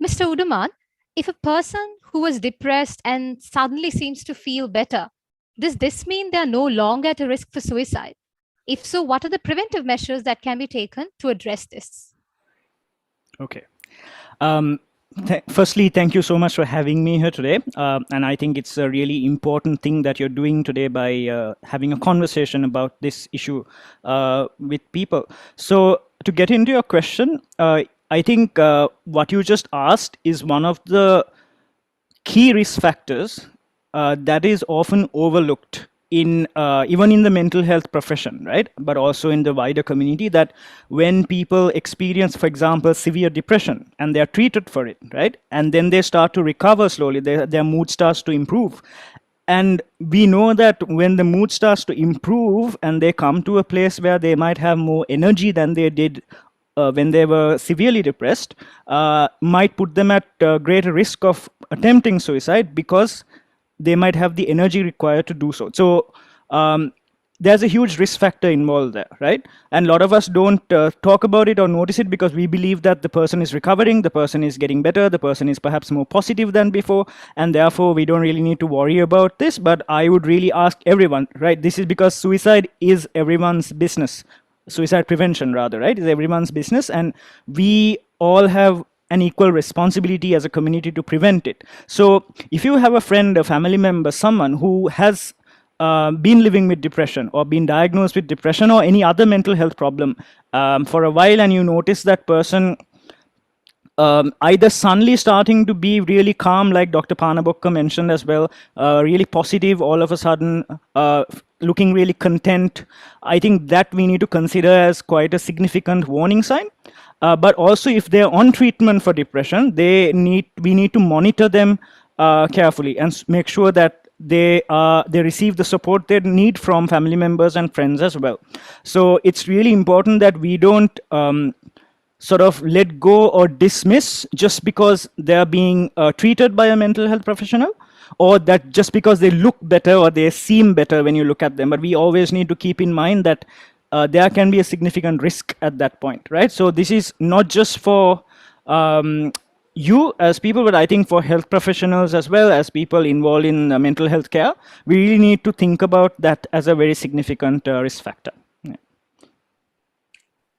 Mr. Uduman, if a person who was depressed and suddenly seems to feel better, does this mean they are no longer at a risk for suicide? If so, what are the preventive measures that can be taken to address this? Okay. Firstly, thank you so much for having me here today. And I think it's a really important thing that you're doing today by having a conversation about this issue with people. So to get into your question, I think what you just asked is one of the key risk factors that is often overlooked in even in the mental health profession, right? But also in the wider community, that when people experience, for example, severe depression and they are treated for it, right? And then they start to recover slowly, their mood starts to improve. And we know that when the mood starts to improve and they come to a place where they might have more energy than they did when they were severely depressed, might put them at greater risk of attempting suicide because they might have the energy required to do so. So there's a huge risk factor involved there, right? And a lot of us don't talk about it or notice it because we believe that the person is recovering, the person is getting better, the person is perhaps more positive than before, and therefore we don't really need to worry about this. But I would really ask everyone, right? This is because suicide is everyone's business. Suicide prevention, rather, right, is everyone's business, and we all have an equal responsibility as a community to prevent it. So if you have a friend, a family member, someone who has been living with depression or been diagnosed with depression or any other mental health problem for a while, and you notice that person either suddenly starting to be really calm, like Dr. Panabokke mentioned as well, really positive, all of a sudden looking really content, I think that we need to consider as quite a significant warning sign. But also, if they're on treatment for depression, we need to monitor them carefully and make sure that they receive the support they need from family members and friends as well. So it's really important that we don't sort of let go or dismiss just because they're being treated by a mental health professional, or that just because they look better or they seem better when you look at them. But we always need to keep in mind that there can be a significant risk at that point, right? So this is not just for you as people, but I think for health professionals as well as people involved in mental health care, we really need to think about that as a very significant risk factor. Yeah.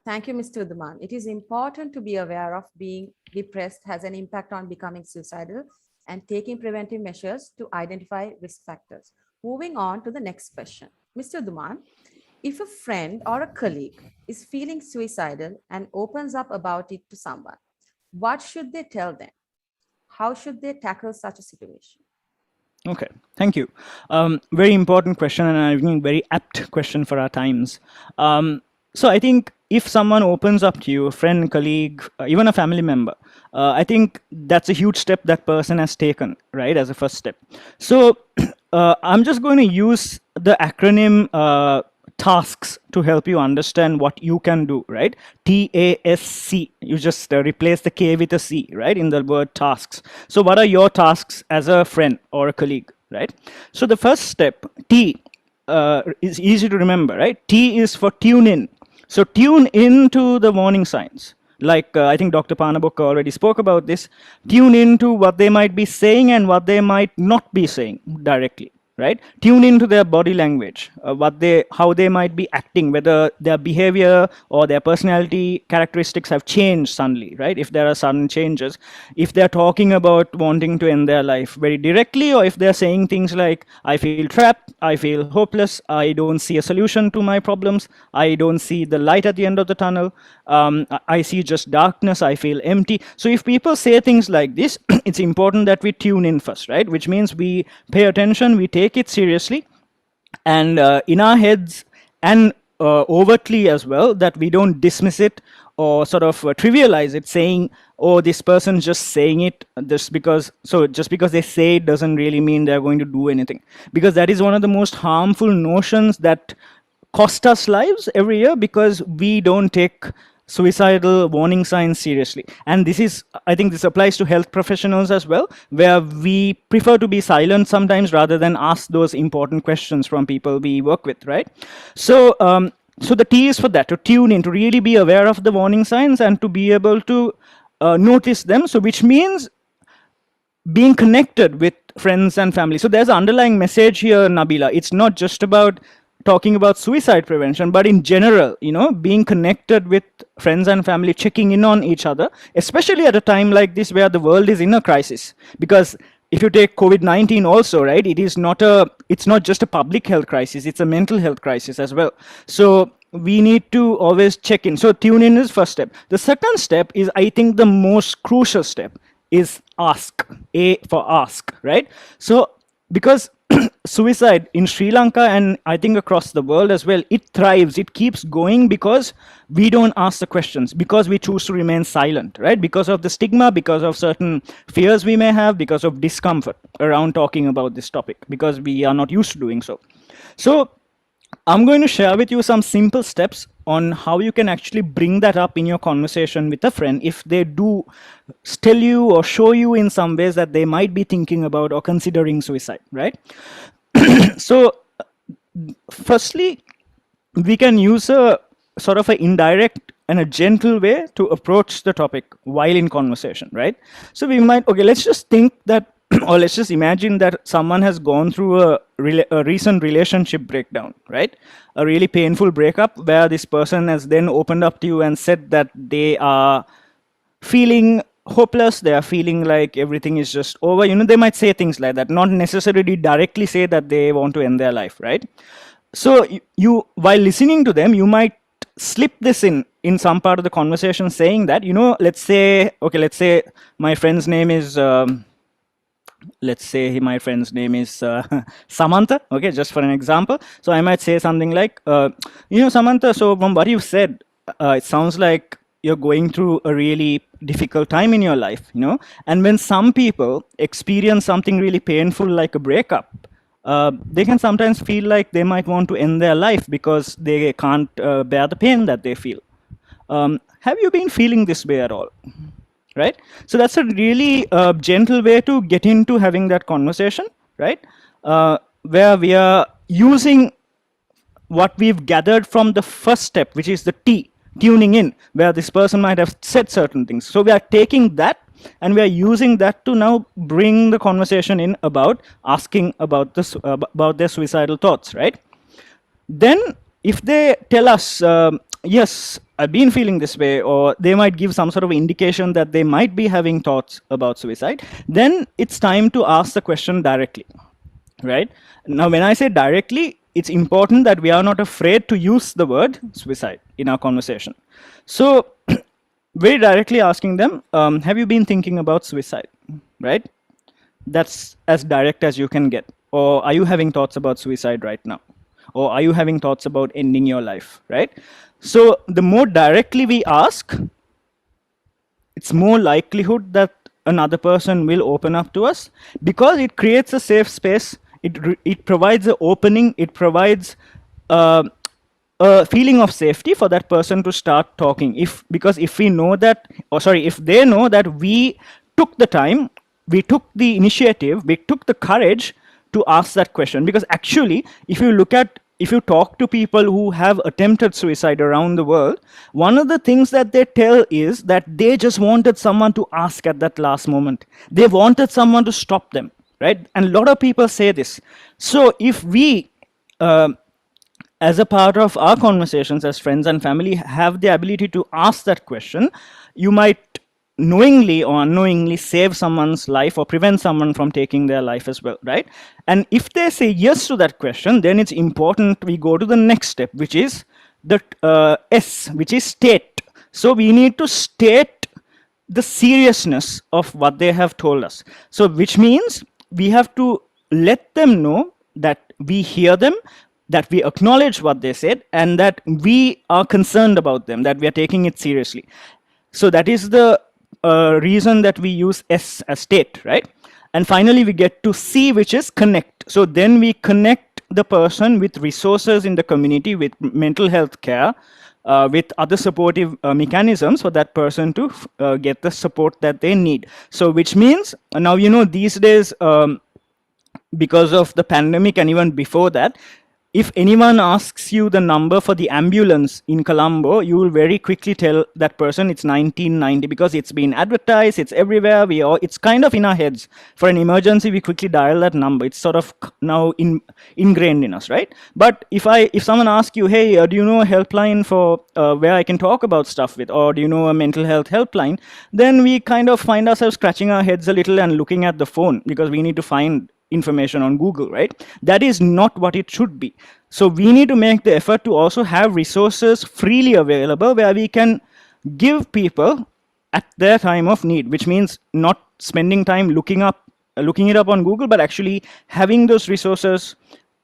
Thank you, Mr. Uduman. It is important to be aware of being depressed has an impact on becoming suicidal and taking preventive measures to identify risk factors. Moving on to the next question. Mr. Uduman, if a friend or a colleague is feeling suicidal and opens up about it to someone, what should they tell them? How should they tackle such a situation? Okay, thank you. Very important question, and I think very apt question for our times. So I think if someone opens up to you, a friend, colleague, even a family member, I think that's a huge step that person has taken, right, as a first step. So I'm just going to use the acronym tasks to help you understand what you can do, right? TASC. You just replace the K with a C, right, in the word tasks. So what are your tasks as a friend or a colleague, right? So the first step, T, is easy to remember, right? T is for tune in. So tune into the warning signs. Like I think Dr. Panabokke already spoke about this. Tune into what they might be saying and what they might not be saying directly, right? Tune into their body language, how they might be acting, whether their behavior or their personality characteristics have changed suddenly, right? If there are sudden changes, if they're talking about wanting to end their life very directly, or if they're saying things like, I feel trapped, I feel hopeless, I don't see a solution to my problems, I don't see the light at the end of the tunnel, I see just darkness, I feel empty. So if people say things like this, it's important that we tune in first, right? Which means we pay attention, we take it seriously, and in our heads and overtly as well, that we don't dismiss it or sort of trivialize it, saying, oh, this person's just saying it just because they say it doesn't really mean they're going to do anything. Because that is one of the most harmful notions that cost us lives every year, because we don't take suicidal warning signs seriously. And this is, I think this applies to health professionals as well, where we prefer to be silent sometimes rather than ask those important questions from people we work with, right? So so the T is for that, to tune in, to really be aware of the warning signs and to be able to notice them. So which means being connected with friends and family. So there's an underlying message here, Nabila. It's not just about talking about suicide prevention, but in general, being connected with friends and family, checking in on each other, especially at a time like this where the world is in a crisis. Because if you take COVID-19 also, right, it's not just a public health crisis, it's a mental health crisis as well. So we need to always check in. So tune in is first step. The second step is, I think, the most crucial step is ask. A for ask, right? So because suicide in Sri Lanka and I think across the world as well, it thrives, it keeps going because we don't ask the questions, because we choose to remain silent, right? Because of the stigma, because of certain fears we may have, because of discomfort around talking about this topic, because we are not used to doing so. So I'm going to share with you some simple steps on how you can actually bring that up in your conversation with a friend if they do tell you or show you in some ways that they might be thinking about or considering suicide, right? So firstly, we can use a sort of an indirect and a gentle way to approach the topic while in conversation, right? So we might, okay, let's just think that, or let's just imagine that someone has gone through a recent relationship breakdown, right? A really painful breakup where this person has then opened up to you and said that they are feeling hopeless, they are feeling like everything is just over. You know, they might say things like that, not necessarily directly say that they want to end their life, right? So you while listening to them, you might slip this in some part of the conversation saying that, you know, let's say my friend's name is Samantha, okay, just for an example. So I might say something like, you know, Samantha, so from what you said, it sounds like you're going through a really difficult time in your life, you know, and when some people experience something really painful like a breakup, they can sometimes feel like they might want to end their life because they can't bear the pain that they feel. Have you been feeling this way at all? Right? So that's a really gentle way to get into having that conversation, right? Where we are using what we've gathered from the first step, which is the T, tuning in, where this person might have said certain things. So we are taking that and we are using that to now bring the conversation in about asking about this, about their suicidal thoughts, right? Then if they tell us, yes, I've been feeling this way, or they might give some sort of indication that they might be having thoughts about suicide, then it's time to ask the question directly, right? Now, when I say directly, it's important that we are not afraid to use the word suicide in our conversation. So very directly asking them, have you been thinking about suicide, right? That's as direct as you can get. Or are you having thoughts about suicide right now? Or are you having thoughts about ending your life, right? So the more directly we ask, it's more likelihood that another person will open up to us, because it creates a safe space. It provides an opening. It provides a feeling of safety for that person to start talking. Because if we know that, if they know that we took the time, we took the initiative, we took the courage to ask that question. Because actually, if you talk to people who have attempted suicide around the world, one of the things that they tell is that they just wanted someone to ask at that last moment. They wanted someone to stop them, right? And a lot of people say this. So if we, as a part of our conversations as friends and family, have the ability to ask that question, you might knowingly or unknowingly save someone's life or prevent someone from taking their life as well, right? And if they say yes to that question, then it's important we go to the next step, which is the S, which is state. So we need to state the seriousness of what they have told us. So which means we have to let them know that we hear them, that we acknowledge what they said, and that we are concerned about them, that we are taking it seriously. So that is the reason that we use S as state, right? And finally, we get to C, which is connect. So then we connect the person with resources in the community, with mental health care, with other supportive mechanisms for that person to get the support that they need. So which means, now, you know, these days, because of the pandemic and even before that, if anyone asks you the number for the ambulance in Colombo, you will very quickly tell that person it's 1990, because it's been advertised, it's everywhere, it's kind of in our heads. For an emergency, we quickly dial that number. It's sort of now ingrained in us, right? But if someone asks you, hey, do you know a helpline for where I can talk about stuff with, or do you know a mental health helpline, then we kind of find ourselves scratching our heads a little and looking at the phone, because we need to find information on Google, right? That is not what it should be. So we need to make the effort to also have resources freely available where we can give people at their time of need, which means not spending time looking up looking it up on Google, but actually having those resources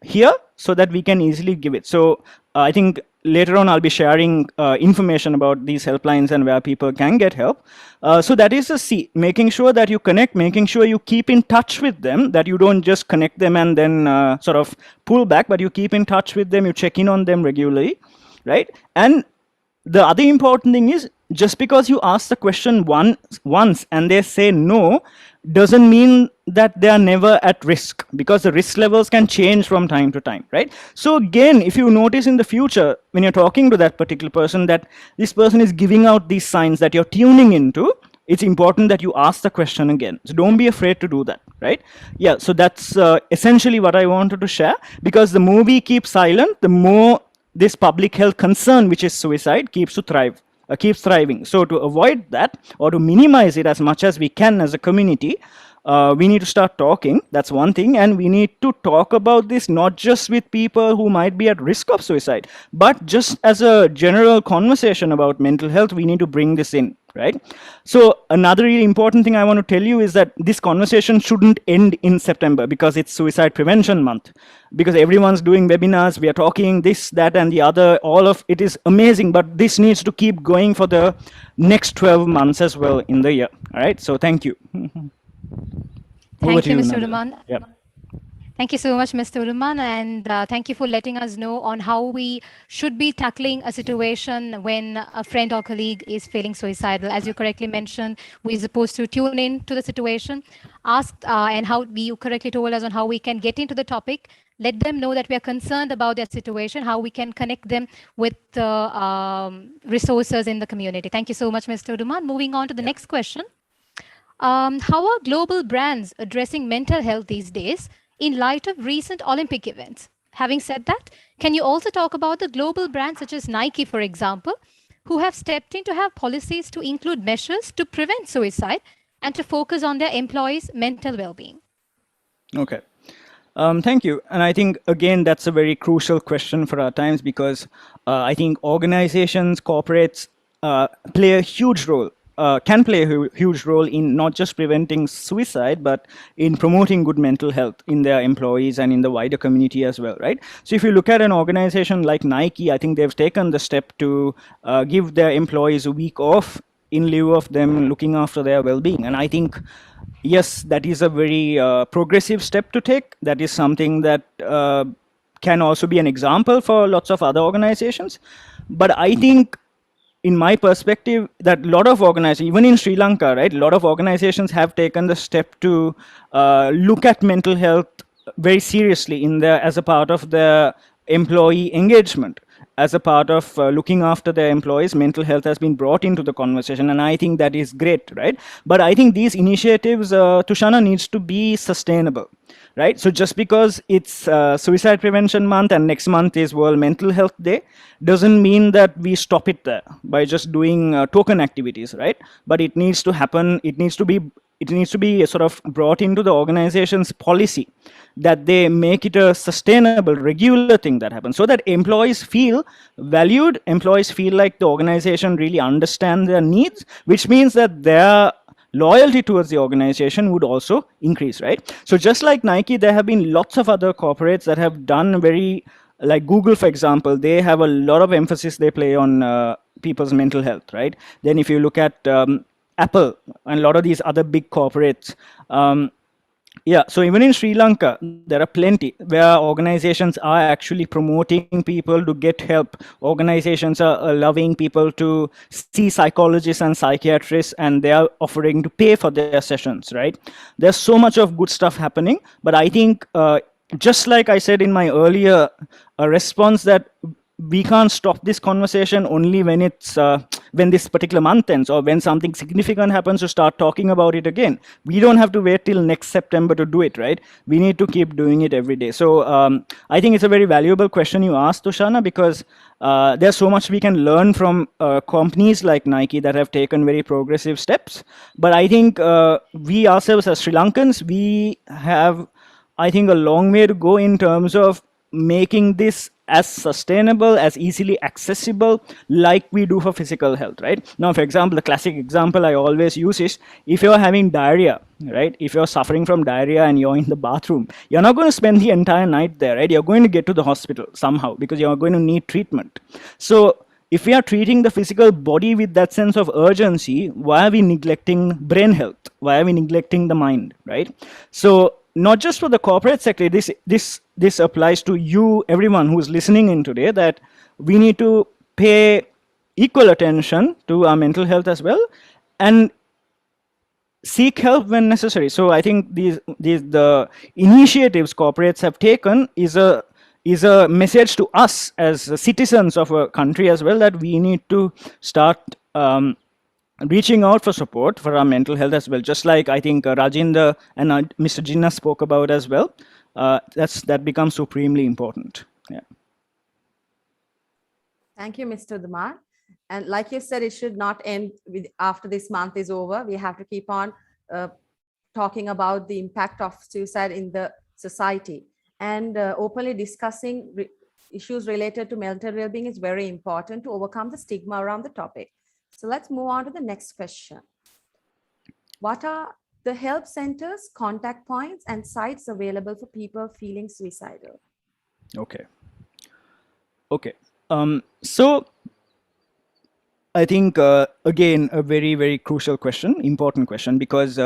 here so that we can easily give it. So I think later on I'll be sharing information about these helplines and where people can get help. So that is the C, making sure that you connect, making sure you keep in touch with them, that you don't just connect them and then sort of pull back, but you keep in touch with them, you check in on them regularly, right? And the other important thing is, just because you ask the question once and they say no, doesn't mean that they are never at risk, because the risk levels can change from time to time, right? So again, if you notice in the future, when you're talking to that particular person, that this person is giving out these signs that you're tuning into, it's important that you ask the question again. So don't be afraid to do that, right? Yeah, so that's essentially what I wanted to share, because the more we keep silent, the more this public health concern, which is suicide, keeps thriving. So to avoid that, or to minimize it as much as we can as a community, we need to start talking. That's one thing. And we need to talk about this not just with people who might be at risk of suicide, but just as a general conversation about mental health, we need to bring this in, right? So another really important thing I want to tell you is that this conversation shouldn't end in September, because it's Suicide Prevention Month, because everyone's doing webinars, we are talking this, that, and the other. All of it is amazing, but this needs to keep going for the next 12 months as well in the year. All right, so thank you. Thank you, Mr. Nivendra. Uduman. Yep. Thank you so much, Mr. Uduman, and thank you for letting us know on how we should be tackling a situation when a friend or colleague is feeling suicidal. As you correctly mentioned, we're supposed to tune in to the situation, ask, and how you correctly told us on how we can get into the topic, let them know that we are concerned about their situation, how we can connect them with the resources in the community. Thank you so much, Mr. Uduman. Moving on to the next question. How are global brands addressing mental health these days in light of recent Olympic events? Having said that, can you also talk about the global brands such as Nike, for example, who have stepped in to have policies to include measures to prevent suicide and to focus on their employees' mental well-being? Okay. Thank you. And I think, again, that's a very crucial question for our times, because I think organizations, corporates play a huge role, can play a huge role in not just preventing suicide, but in promoting good mental health in their employees and in the wider community as well, right? So if you look at an organization like Nike, I think they've taken the step to give their employees a week off in lieu of them looking after their well-being. And I think, yes, that is a very progressive step to take. That is something that can also be an example for lots of other organizations. But I think, in my perspective, that a lot of organizations, even in Sri Lanka, right, a lot of organizations have taken the step to look at mental health very seriously in their, as a part of their employee engagement. As a part of looking after their employees, mental health has been brought into the conversation, and I think that is great, right? But I think these initiatives, Tushana, needs to be sustainable, right? So just because it's Suicide Prevention Month and next month is World Mental Health Day, doesn't mean that we stop it there by just doing token activities, right? But it needs to happen. It needs to be sort of brought into the organization's policy, that they make it a sustainable, regular thing that happens, so that employees feel valued, employees feel like the organization really understands their needs, which means that their loyalty towards the organization would also increase, right? So just like Nike, there have been lots of other corporates that have done very, like Google, for example, they have a lot of emphasis they play on people's mental health, right? Then if you look at Apple and a lot of these other big corporates, yeah, so even in Sri Lanka, there are plenty where organizations are actually promoting people to get help. Organizations are allowing people to see psychologists and psychiatrists, and they are offering to pay for their sessions, right? There's so much of good stuff happening, but I think, just like I said in my earlier response, that we can't stop this conversation only when it's when this particular month ends, or when something significant happens, to start talking about it again. We don't have to wait till next September to do it, right? We need to keep doing it every day. So I think it's a very valuable question you asked, Tushana, because there's so much we can learn from companies like Nike that have taken very progressive steps. But I think we ourselves as Sri Lankans, we have, I think, a long way to go in terms of making this as sustainable, as easily accessible, like we do for physical health, right? Now, for example, the classic example I always use is if you're having diarrhea, right? If you're suffering from diarrhea and you're in the bathroom, you're not going to spend the entire night there, right? You're going to get to the hospital somehow because you're going to need treatment. So if we are treating the physical body with that sense of urgency, why are we neglecting brain health? Why are we neglecting the mind, right? So not just for the corporate sector, this applies to you, everyone who's listening in today, that we need to pay equal attention to our mental health as well and seek help when necessary. So I think the initiatives corporates have taken is a message to us as citizens of a country as well, that we need to start reaching out for support for our mental health as well. Just like I think Rajinda and Mr. Jinnah spoke about as well, that becomes supremely important. Yeah. Thank you, Mr. Uduman. And like you said, it should not end with after this month is over. We have to keep on talking about the impact of suicide in the society, and openly discussing issues related to mental well-being is very important to overcome the stigma around the topic. So let's move on to the next question. What are the help centers, contact points, and sites available for people feeling suicidal? Okay. So I think, again, a very, very crucial question, important question, because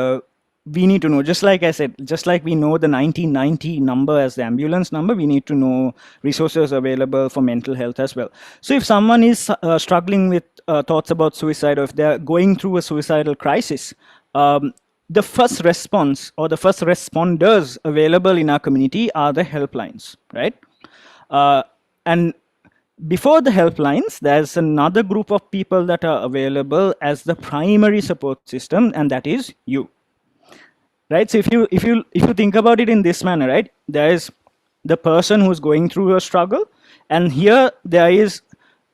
we need to know, just like I said, just like we know the 1990 number as the ambulance number, we need to know resources available for mental health as well. So if someone is struggling with thoughts about suicide, or if they're going through a suicidal crisis, the first response or the first responders available in our community are the helplines, right? And before the helplines, there's another group of people that are available as the primary support system, and that is you, right? So if you think about it in this manner, right, there is the person who's going through a struggle, and here there is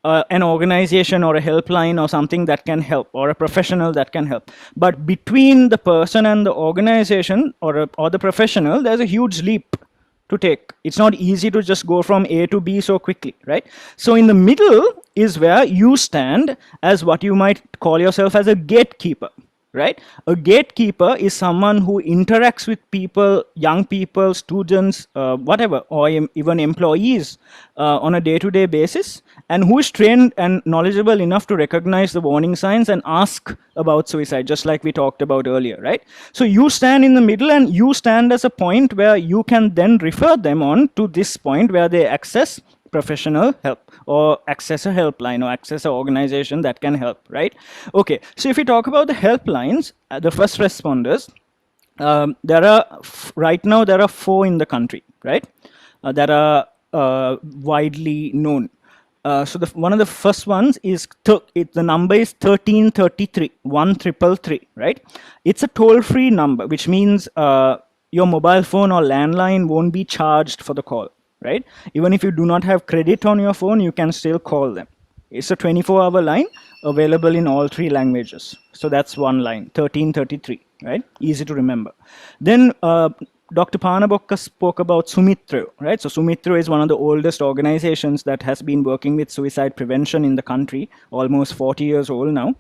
an organization or a helpline or something that can help, or a professional that can help. But between the person and the organization or the professional, there's a huge leap to take. It's not easy to just go from A to B so quickly, right? So in the middle is where you stand as what you might call yourself as a gatekeeper, right? A gatekeeper is someone who interacts with people, young people, students, whatever, or even employees on a day-to-day basis, and who is trained and knowledgeable enough to recognize the warning signs and ask about suicide, just like we talked about earlier, right? So you stand in the middle, and you stand as a point where you can then refer them on to this point where they access professional help, or access a helpline, or access an organization that can help, right? Okay, so if we talk about the helplines, the first responders, right now there are 4 in the country, right? That are widely known. So one of the first ones is, the number is 1333, 1333, right? It's a toll-free number, which means your mobile phone or landline won't be charged for the call, right? Even if you do not have credit on your phone, you can still call them. It's a 24-hour line available in all 3 languages. So that's one line, 1333, right? Easy to remember. Then Dr. Panabokke spoke about Sumitra, right? So Sumitra is one of the oldest organizations that has been working with suicide prevention in the country, almost 40 years old now.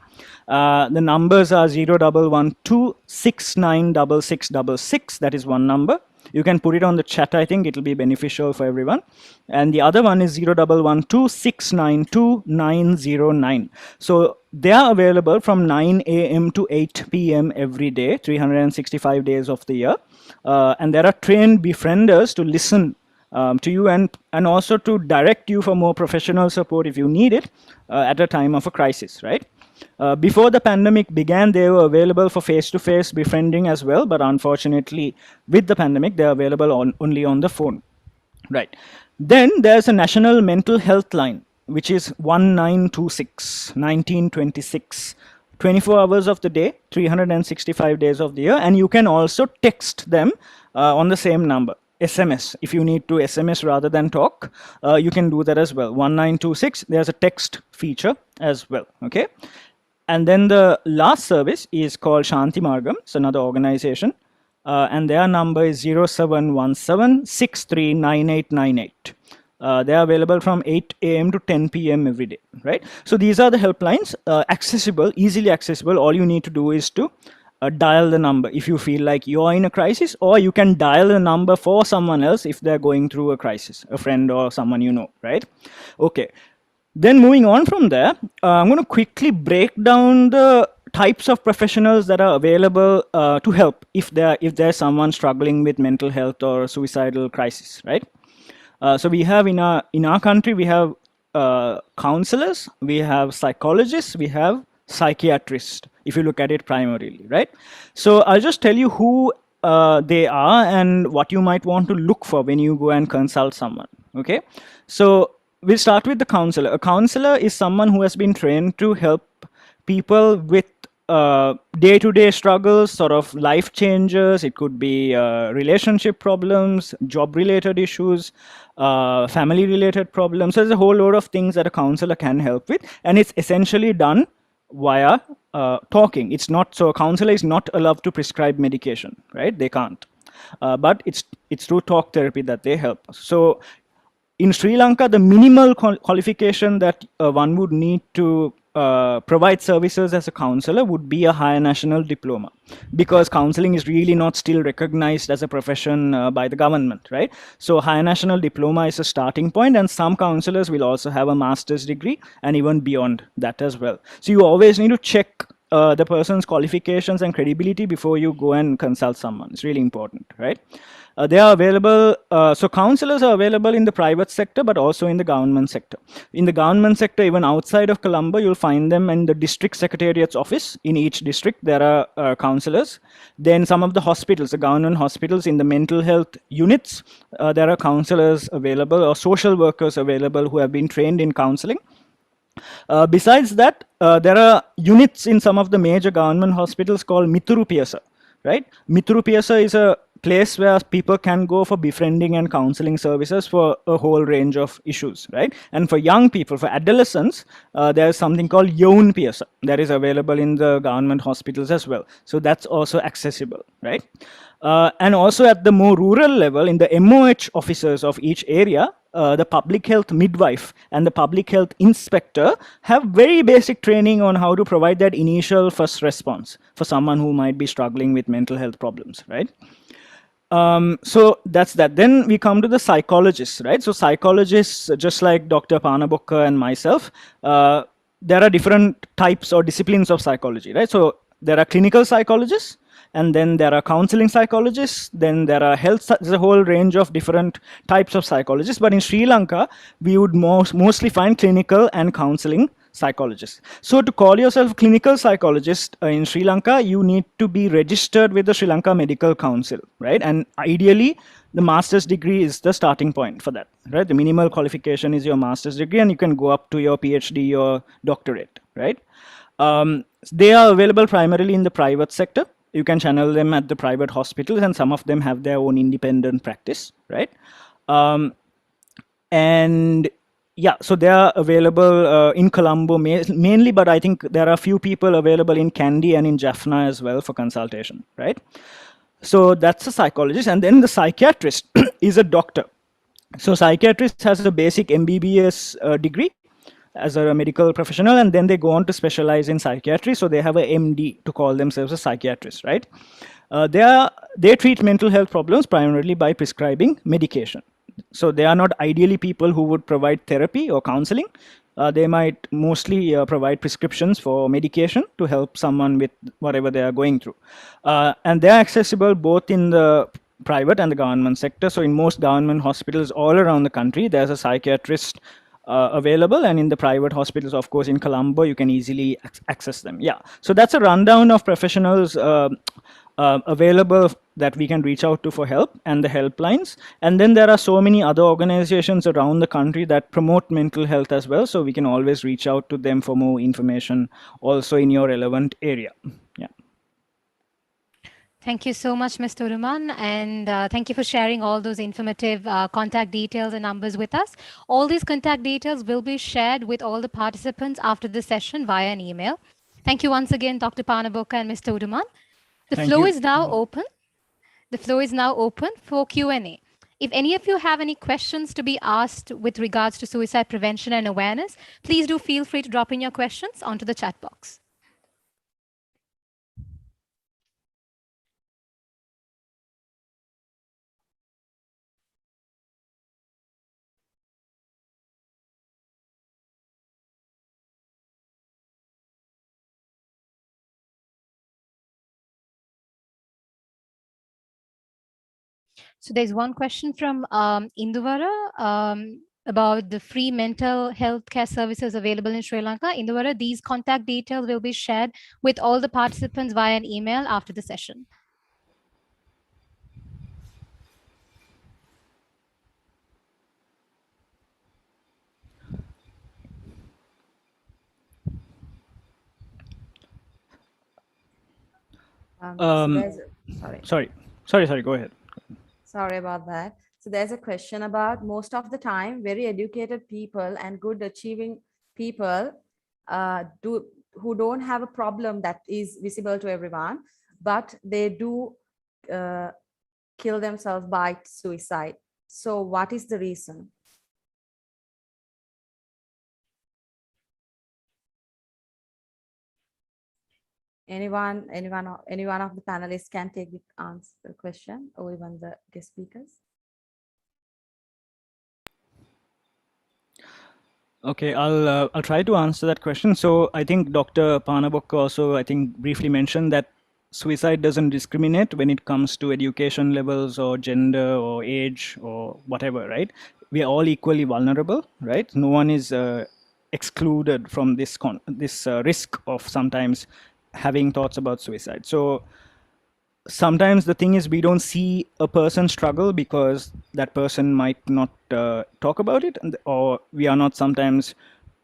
The numbers are 0112 696666. That is one number. You can put it on the chat. I think it will be beneficial for everyone. And the other one is 0112 692 909. So they are available from 9 a.m. to 8 p.m. every day, 365 days of the year. And there are trained befrienders to listen to you and also to direct you for more professional support if you need it at a time of a crisis, right? Before the pandemic began, they were available for face-to-face befriending as well, but unfortunately, with the pandemic, they're available only on the phone, right? Then there's a national mental health line, which is 1926, 1926, 24 hours of the day, 365 days of the year, and you can also text them on the same number. SMS, if you need to SMS rather than talk, you can do that as well. 1926, there's a text feature as well, okay? And then the last service is called Shanti Margam. It's another organization. and their number is 0717-639898. They are available from 8 a.m. to 10 p.m. every day, right? So these are the helplines, accessible, easily accessible. All you need to do is to dial the number if you feel like you're in a crisis, or you can dial the number for someone else if they're going through a crisis, a friend or someone you know, right? Okay. Then moving on from there, I'm going to quickly break down the types of professionals that are available to help if there's someone struggling with mental health or suicidal crisis, right? So we have in our country, we have counselors, we have psychologists, we have psychiatrists, if you look at it primarily, right? So I'll just tell you who they are and what you might want to look for when you go and consult someone, okay? So we'll start with the counselor. A counselor is someone who has been trained to help people with day-to-day struggles, sort of life changes. It could be relationship problems, job-related issues, family-related problems. So there's a whole load of things that a counselor can help with, and it's essentially done via talking. It's not so. A counselor is not allowed to prescribe medication, right? They can't. But it's through talk therapy that they help. So in Sri Lanka, the minimal qualification that one would need to provide services as a counselor would be a higher national diploma, because counseling is really not still recognized as a profession by the government, right? So higher national diploma is a starting point, and some counselors will also have a master's degree and even beyond that as well. So you always need to check the person's qualifications and credibility before you go and consult someone. It's really important, right? They are available, so counselors are available in the private sector, but also in the government sector. In the government sector, even outside of Colombo, you'll find them in the district secretariat's office. In each district, there are counselors. Then some of the hospitals, the government hospitals, in the mental health units, there are counselors available or social workers available who have been trained in counseling. Besides that, there are units in some of the major government hospitals called Mituru Piasa, right? Mituru Piasa is a place where people can go for befriending and counseling services for a whole range of issues, right? And for young people, for adolescents, there's something called Yaun Piasa that is available in the government hospitals as well. So that's also accessible, right? And also at the more rural level, in the MOH officers of each area, the public health midwife and the public health inspector have very basic training on how to provide that initial first response for someone who might be struggling with mental health problems, right? So that's that. Then we come to the psychologists, right? So psychologists, just like Dr. Panabokke and myself, there are different types or disciplines of psychology, right? So there are clinical psychologists, and then there are counseling psychologists, then there are health, there's a whole range of different types of psychologists. But in Sri Lanka, we would mostly find clinical and counseling psychologists. So to call yourself a clinical psychologist in Sri Lanka, you need to be registered with the Sri Lanka Medical Council, right? And ideally, the master's degree is the starting point for that, right? The minimal qualification is your master's degree, and you can go up to your PhD or doctorate, right? They are available primarily in the private sector. You can channel them at the private hospitals, and some of them have their own independent practice, right? And yeah, so they are available in Colombo mainly, but I think there are a few people available in Kandy and in Jaffna as well for consultation, right? So that's a psychologist. And then the psychiatrist is a doctor. So psychiatrist has a basic MBBS degree as a medical professional, and then they go on to specialize in psychiatry. So they have a MD to call themselves a psychiatrist, right? They treat mental health problems primarily by prescribing medication. So they are not ideally people who would provide therapy or counseling. They might mostly provide prescriptions for medication to help someone with whatever they are going through. And they're accessible both in the private and the government sector. So in most government hospitals all around the country, there's a psychiatrist available, and in the private hospitals, of course, in Colombo, you can easily access them. Yeah, so that's a rundown of professionals available that we can reach out to for help, and the helplines. And then there are so many other organizations around the country that promote mental health as well, so we can always reach out to them for more information also in your relevant area. Yeah. Thank you so much, Mr. Uduman, and thank you for sharing all those informative contact details and numbers with us. All these contact details will be shared with all the participants after the session via an email. Thank you once again, Dr. Panabokke and Mr. Uduman. The floor is now open. The floor is now open for Q&A. If any of you have any questions to be asked with regards to suicide prevention and awareness, please do feel free to drop in your questions onto the chat box. So there's one question from Induvara about the free mental health care services available in Sri Lanka. Induvara, these contact details will be shared with all the participants via an email after the session. Sorry, go ahead. Sorry about that. So there's a question about most of the time, very educated people and good achieving people who don't have a problem that is visible to everyone, but they do kill themselves by suicide. So what is the reason? Anyone of the panelists can take the answer the question, or even the guest speakers? Okay, I'll try to answer that question. So I think Dr. Panabokke also, I think, briefly mentioned that suicide doesn't discriminate when it comes to education levels or gender or age or whatever, right? We are all equally vulnerable, right? No one is excluded from this risk of sometimes having thoughts about suicide. So sometimes the thing is, we don't see a person struggle because that person might not talk about it, or we are not sometimes,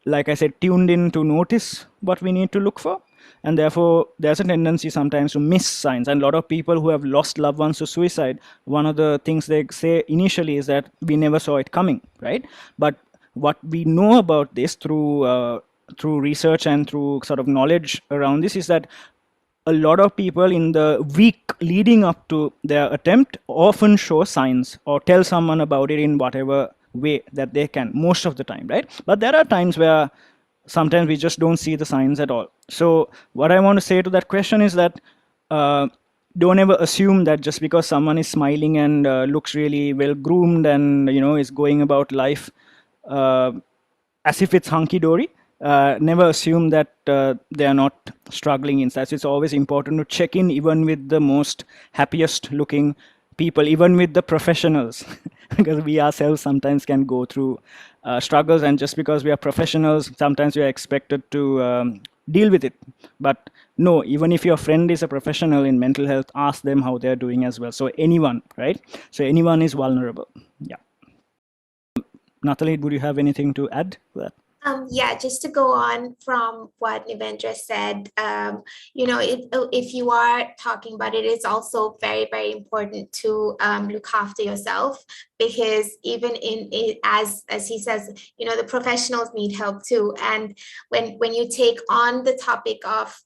like I said, tuned in to notice what we need to look for. And therefore, there's a tendency sometimes to miss signs. And a lot of people who have lost loved ones to suicide, one of the things they say initially is that we never saw it coming, right? But what we know about this through research and through sort of knowledge around this is that a lot of people in the week leading up to their attempt often show signs or tell someone about it in whatever way that they can, most of the time, right? But there are times where sometimes we just don't see the signs at all. So what I want to say to that question is that don't ever assume that just because someone is smiling and looks really well groomed and is going about life as if it's hunky-dory, never assume that they are not struggling inside. So it's always important to check in even with the most happiest looking people, even with the professionals, because we ourselves sometimes can go through struggles, and just because we are professionals, sometimes we are expected to deal with it. But no, even if your friend is a professional in mental health, ask them how they're doing as well. So anyone, right? So anyone is vulnerable. Yeah. Nathalie, would you have anything to add to that? Yeah, just to go on from what Nivendra said, if you are talking about it, it's also very, very important to look after yourself, because even as he says, the professionals need help too. And when you take on the topic of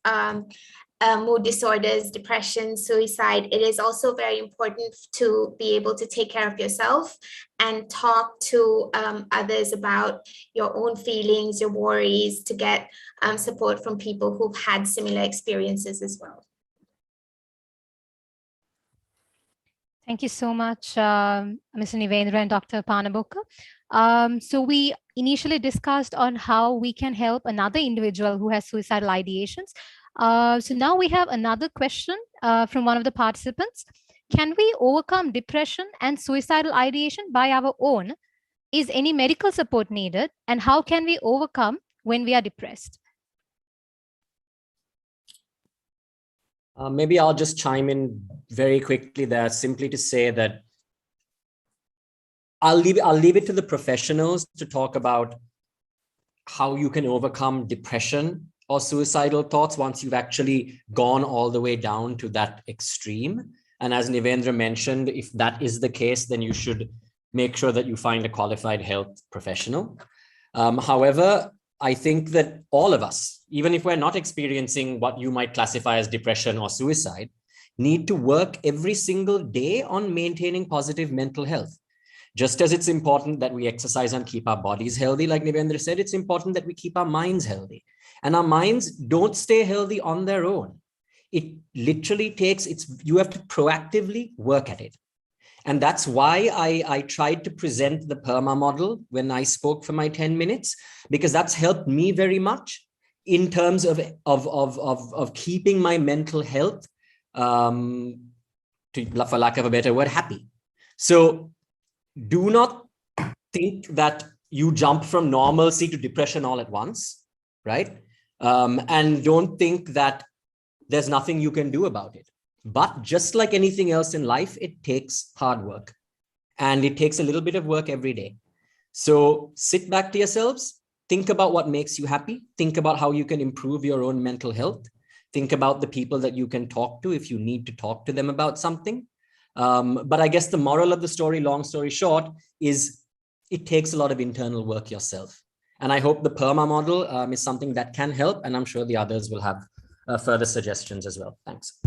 mood disorders, depression, suicide, it is also very important to be able to take care of yourself and talk to others about your own feelings, your worries, to get support from people who've had similar experiences as well. Thank you so much, Mr. Nivendra and Dr. Panabokke. So we initially discussed on how we can help another individual who has suicidal ideations. So now we have another question from one of the participants. Can we overcome depression and suicidal ideation by our own? Is any medical support needed? And how can we overcome when we are depressed? Maybe I'll just chime in very quickly there, simply to say that I'll leave it to the professionals to talk about how you can overcome depression or suicidal thoughts once you've actually gone all the way down to that extreme. And as Nivendra mentioned, if that is the case, then you should make sure that you find a qualified health professional. However, I think that all of us, even if we're not experiencing what you might classify as depression or suicide, need to work every single day on maintaining positive mental health. Just as it's important that we exercise and keep our bodies healthy, like Nivendra said, it's important that we keep our minds healthy. And our minds don't stay healthy on their own. It literally takes, you have to proactively work at it. And that's why I tried to present the Perma model when I spoke for my 10 minutes, because that's helped me very much in terms of keeping my mental health, for lack of a better word, happy. So do not think that you jump from normalcy to depression all at once, right? And don't think that there's nothing you can do about it. But just like anything else in life, it takes hard work, and it takes a little bit of work every day. So sit back to yourselves, think about what makes you happy, think about how you can improve your own mental health, think about the people that you can talk to if you need to talk to them about something. But I guess the moral of the story, long story short, is it takes a lot of internal work yourself. And I hope the Perma model is something that can help, and I'm sure the others will have further suggestions as well. Thanks.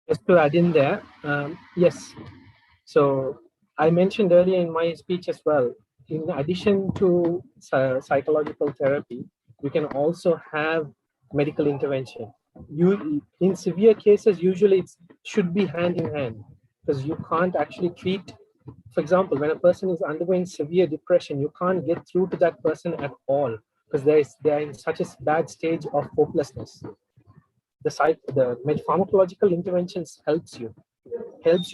Just to add in there, yes. So I mentioned earlier in my speech as well, in addition to psychological therapy, you can also have medical intervention. In severe cases, usually it should be hand in hand, because you can't actually treat, for example, when a person is undergoing severe depression, you can't get through to that person at all, because they're in such a bad stage of hopelessness. The pharmacological interventions helps you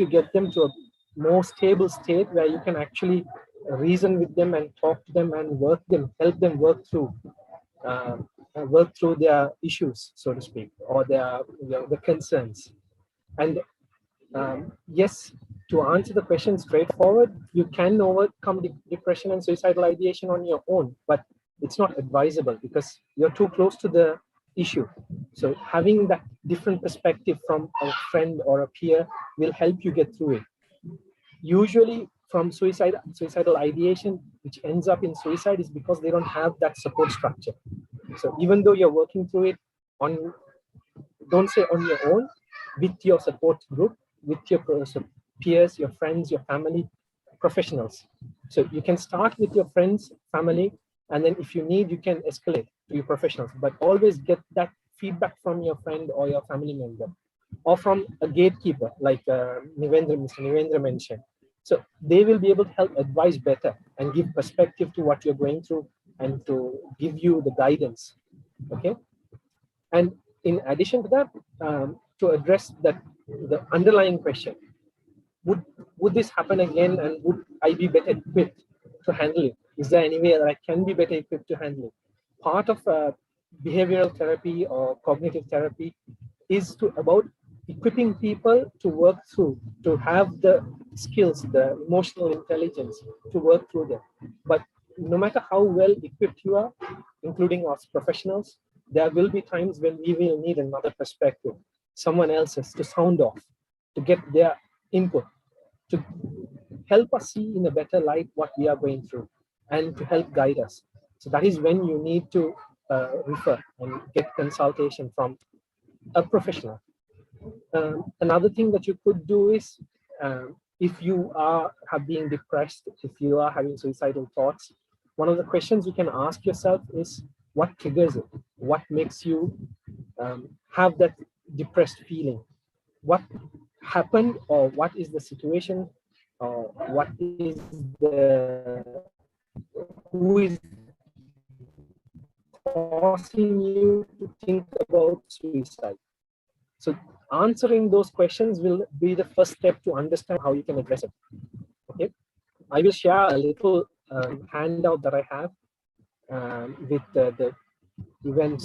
get them to a more stable state where you can actually reason with them and talk to them and help them work through their issues, so to speak, or the concerns. And yes, to answer the question straightforward, you can overcome depression and suicidal ideation on your own, but it's not advisable because you're too close to the issue. So having that different perspective from a friend or a peer will help you get through it. Usually from suicidal ideation, which ends up in suicide, is because they don't have that support structure. So even though you're working through it don't say on your own, with your support group, with your peers, your friends, your family, professionals. So you can start with your friends, family, and then if you need, you can escalate to your professionals, but always get that feedback from your friend or your family member, or from a gatekeeper like Mr. Nivendra mentioned. So they will be able to help advise better and give perspective to what you're going through and to give you the guidance. Okay. And in addition to that, to address the underlying question, would this happen again, and would I be better equipped to handle it? Is there any way that I can be better equipped to handle it? Part of behavioral therapy or cognitive therapy is about equipping people to work through, to have the skills, the emotional intelligence to work through them. But no matter how well equipped you are, including us professionals, there will be times when we will need another perspective, someone else's, to sound off, to get their input, to help us see in a better light what we are going through, and to help guide us. So that is when you need to refer and get consultation from a professional. Another thing that you could do is, if you have been depressed, if you are having suicidal thoughts, one of the questions you can ask yourself is, what triggers it? What makes you have that depressed feeling? What happened, or what is the situation, or what is who is causing you to think about suicide? So answering those questions will be the first step to understand how you can address it. Okay, I will share a little handout that I have with the event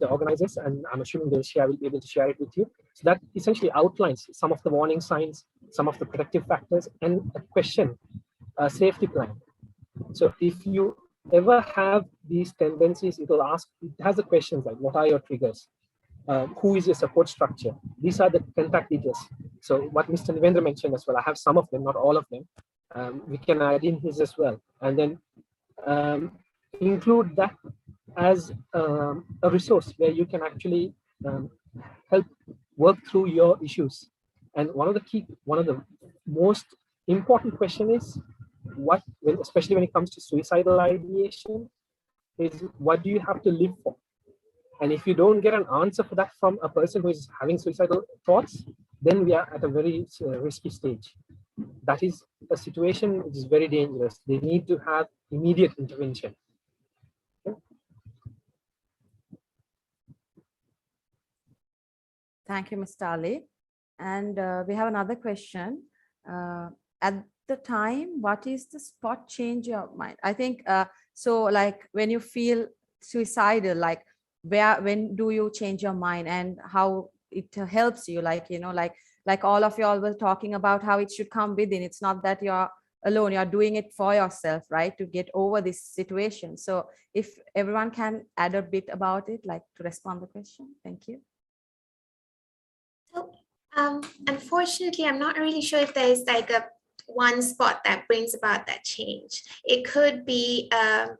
organizers, and I'm assuming will be able to share it with you. So that essentially outlines some of the warning signs, some of the protective factors, and a question, a safety plan. So if you ever have these tendencies, it has the questions like, what are your triggers? Who is your support structure? These are the contact details. So what Mr. Nivendra mentioned as well, I have some of them, not all of them. We can add in his as well. And then include that as a resource where you can actually help work through your issues. And one of the most important question is especially when it comes to suicidal ideation, is what do you have to live for? And if you don't get an answer for that from a person who is having suicidal thoughts, then we are at a very risky stage. That is a situation which is very dangerous. They need to have immediate intervention. Okay. Thank you, Mr. Ali. And we have another question. At the time, what is the spot change your mind? I think, so like when you feel suicidal, like when do you change your mind and how it helps you? Like, you know, like all of y'all were talking about how it should come within. It's not that you're alone, you're doing it for yourself, right? To get over this situation. So if everyone can add a bit about it, like to respond to the question. Thank you. So, unfortunately, I'm not really sure if there's like a one spot that brings about that change. It could be a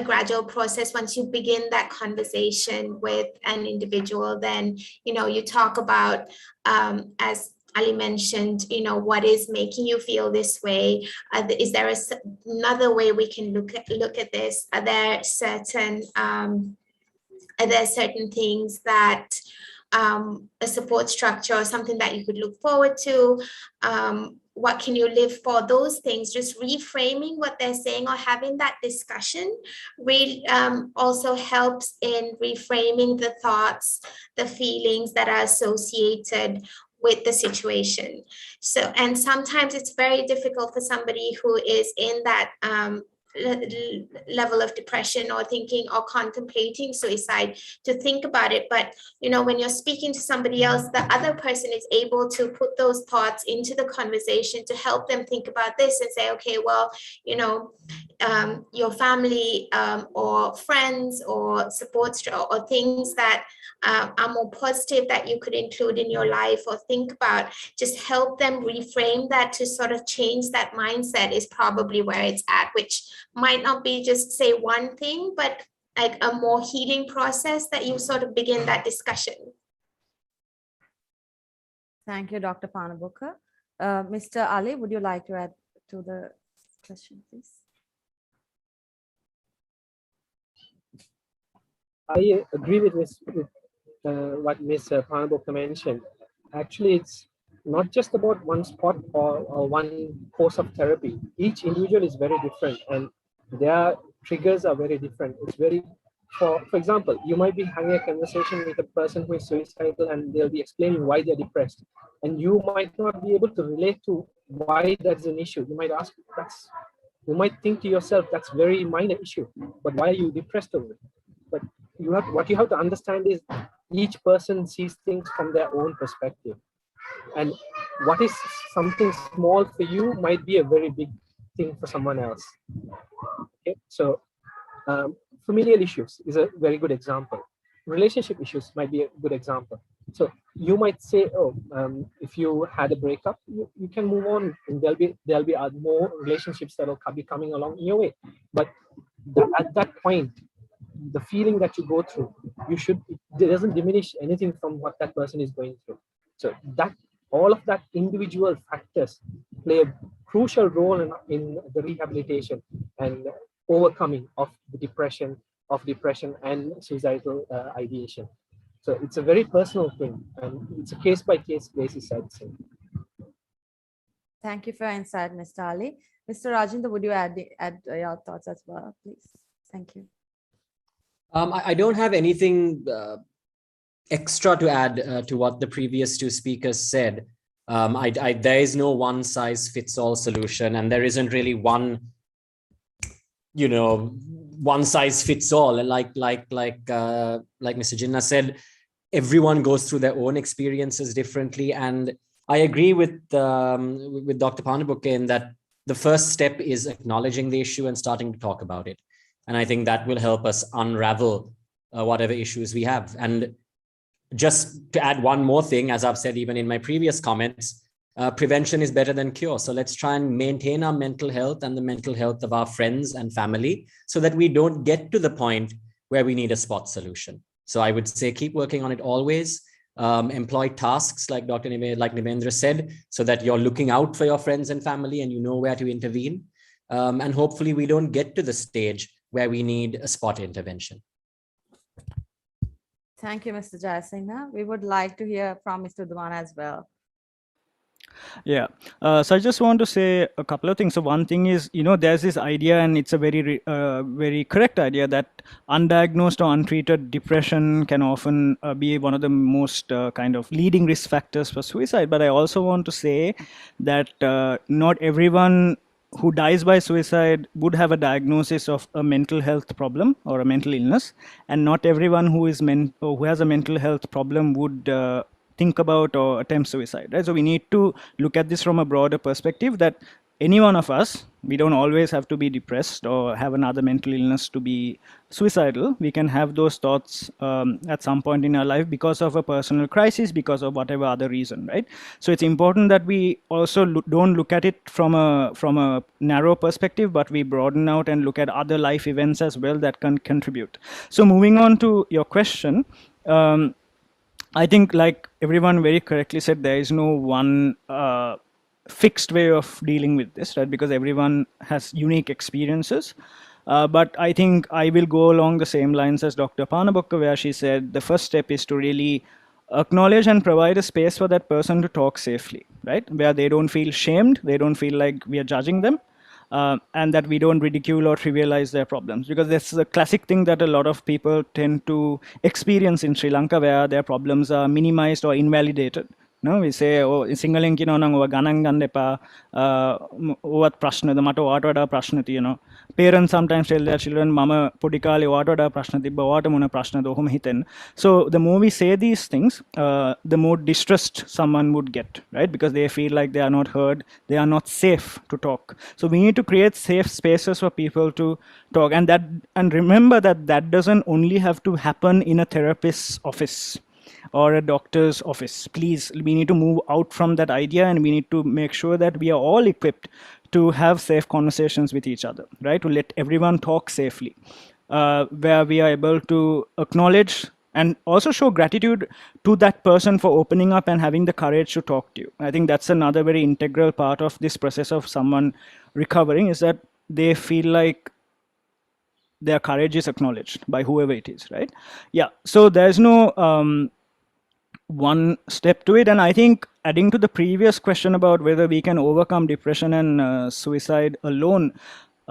gradual process. Once you begin that conversation with an individual, then, you know, you talk about, as Ali mentioned, you know, what is making you feel this way? Is there another way we can look at this? Are there certain things that a support structure or something that you could look forward to? What can you live for? Those things, just reframing what they're saying or having that discussion really also helps in reframing the thoughts, the feelings that are associated with the situation. So, and sometimes it's very difficult for somebody who is in that level of depression or thinking or contemplating suicide to think about it. But, you know, when you're speaking to somebody else, the other person is able to put those thoughts into the conversation to help them think about this and say, okay, well, you know, your family or friends or support or things that are more positive that you could include in your life or think about, just help them reframe that to sort of change that mindset is probably where it's at, which might not be just say one thing, but like a more healing process that you sort of begin that discussion. Thank you, Dr. Panabokke. Mr. Ali, would you like to add to the question, please? I agree with what Ms. Panabokke mentioned. Actually, it's not just about one spot or one course of therapy. Each individual is very different and their triggers are very different. It's very, for example, you might be having a conversation with a person who is suicidal and they'll be explaining why they're depressed. And you might not be able to relate to why that's an issue. You might ask, you might think to yourself, that's a very minor issue, but why are you depressed over it? But what you have to understand is each person sees things from their own perspective. And what is something small for you might be a very big thing for someone else. Okay, so familial issues is a very good example. Relationship issues might be a good example. So you might say, oh, if you had a breakup, you can move on, and there'll be more relationships that will be coming along in your way. But at that point, the feeling that you go through, it doesn't diminish anything from what that person is going through. So that all of that individual factors play a crucial role in the rehabilitation and overcoming of the depression and suicidal ideation. So it's a very personal thing, and it's a case-by-case basis, I'd say. Thank you for your insight, Mr. Ali. Mr. Rajinda, would you add your thoughts as well, please? Thank you. I don't have anything extra to add to what the previous two speakers said. There is no one size fits all solution, and there isn't really one, you know, one size fits all. And like Mr. Jinnah said, everyone goes through their own experiences differently. And I agree with Dr. Panabokke in that the first step is acknowledging the issue and starting to talk about it. And I think that will help us unravel whatever issues we have. And just to add one more thing, as I've said even in my previous comments, prevention is better than cure. So let's try and maintain our mental health and the mental health of our friends and family so that we don't get to the point where we need a spot solution. So I would say keep working on it always. Employ tasks like Nivendra said, so that you're looking out for your friends and family and you know where to intervene. And hopefully we don't get to the stage where we need a spot intervention. Thank you, Mr. Jayasinghe. We would like to hear from Mr. Uduman as well. Yeah. So I just want to say a couple of things. So one thing is, there's this idea, and it's a very correct idea, that undiagnosed or untreated depression can often be one of the most kind of leading risk factors for suicide. But I also want to say that not everyone who dies by suicide would have a diagnosis of a mental health problem or a mental illness, and not everyone who has a mental health problem would think about or attempt suicide, right? So we need to look at this from a broader perspective, that any one of us, we don't always have to be depressed or have another mental illness to be suicidal. We can have those thoughts at some point in our life because of a personal crisis, because of whatever other reason, right? So it's important that we also don't look at it from a narrow perspective, but we broaden out and look at other life events as well that can contribute. So moving on to your question, I think, like everyone very correctly said, there is no one fixed way of dealing with this, right? Because everyone has unique experiences. But I think I will go along the same lines as Dr. Panabokke, where she said the first step is to really acknowledge and provide a space for that person to talk safely, right? Where they don't feel shamed, they don't feel like we are judging them. And that we don't ridicule or trivialize their problems, because that's a classic thing that a lot of people tend to experience in Sri Lanka, where their problems are minimized or invalidated. No, we say, oh, in Singaling kinonang owa ganan ganna epa, owath prashna da mata owaට වඩා ප්‍රශ්න තියෙනවා. Parents sometimes tell their children, mama podi කාලේ ඔයාට වඩා ප්‍රශ්න තිබ්බා, ඔයාට මොන ප්‍රශ්නද ඔහොම හිතෙන්න. So the more we say these things, the more distressed someone would get, right? Because they feel like they are not heard, they are not safe to talk. So we need to create safe spaces for people to talk, and remember that doesn't only have to happen in a therapist's office or a doctor's office. Please, we need to move out from that idea, and we need to make sure that we are all equipped to have safe conversations with each other, right? To let everyone talk safely, where we are able to acknowledge and also show gratitude to that person for opening up and having the courage to talk to you. I think that's another very integral part of this process of someone recovering, is that they feel like their courage is acknowledged by whoever it is, right? Yeah, so there's no one step to it. And I think, adding to the previous question about whether we can overcome depression and suicide alone,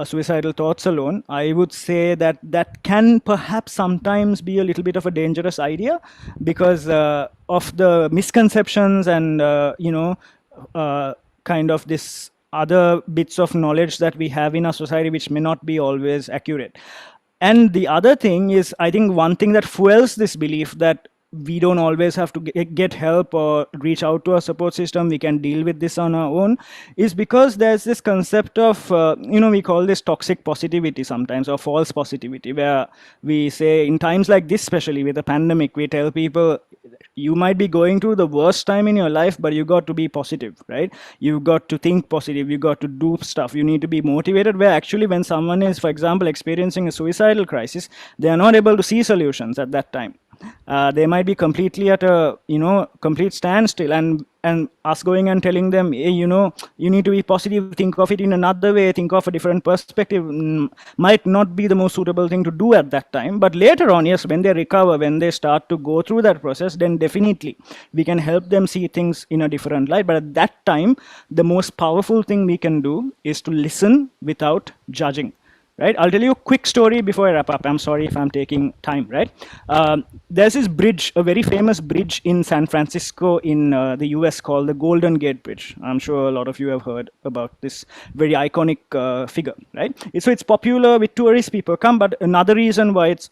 suicidal thoughts alone, I would say that can perhaps sometimes be a little bit of a dangerous idea, because of the misconceptions and kind of this other bits of knowledge that we have in our society, which may not be always accurate. And the other thing is, I think one thing that fuels this belief that we don't always have to get help or reach out to a support system, we can deal with this on our own, is because there's this concept of, we call this toxic positivity sometimes, or false positivity, where we say, in times like this, especially with the pandemic, we tell people, you might be going through the worst time in your life, but you got to be positive, right? You've got to think positive, you got to do stuff, you need to be motivated, where actually when someone is, for example, experiencing a suicidal crisis, they are not able to see solutions at that time. They might be completely at a complete standstill, and us going and telling them, hey, you need to be positive, think of it in another way, think of a different perspective, might not be the most suitable thing to do at that time. But later on, yes, when they recover, when they start to go through that process, then definitely we can help them see things in a different light. But at that time, the most powerful thing we can do is to listen without judging. Right? I'll tell you a quick story before I wrap up. I'm sorry if I'm taking time, right? There's this bridge, a very famous bridge in San Francisco in the US called the Golden Gate Bridge. I'm sure a lot of you have heard about this very iconic figure, right? So it's popular with tourist people come, but another reason why it's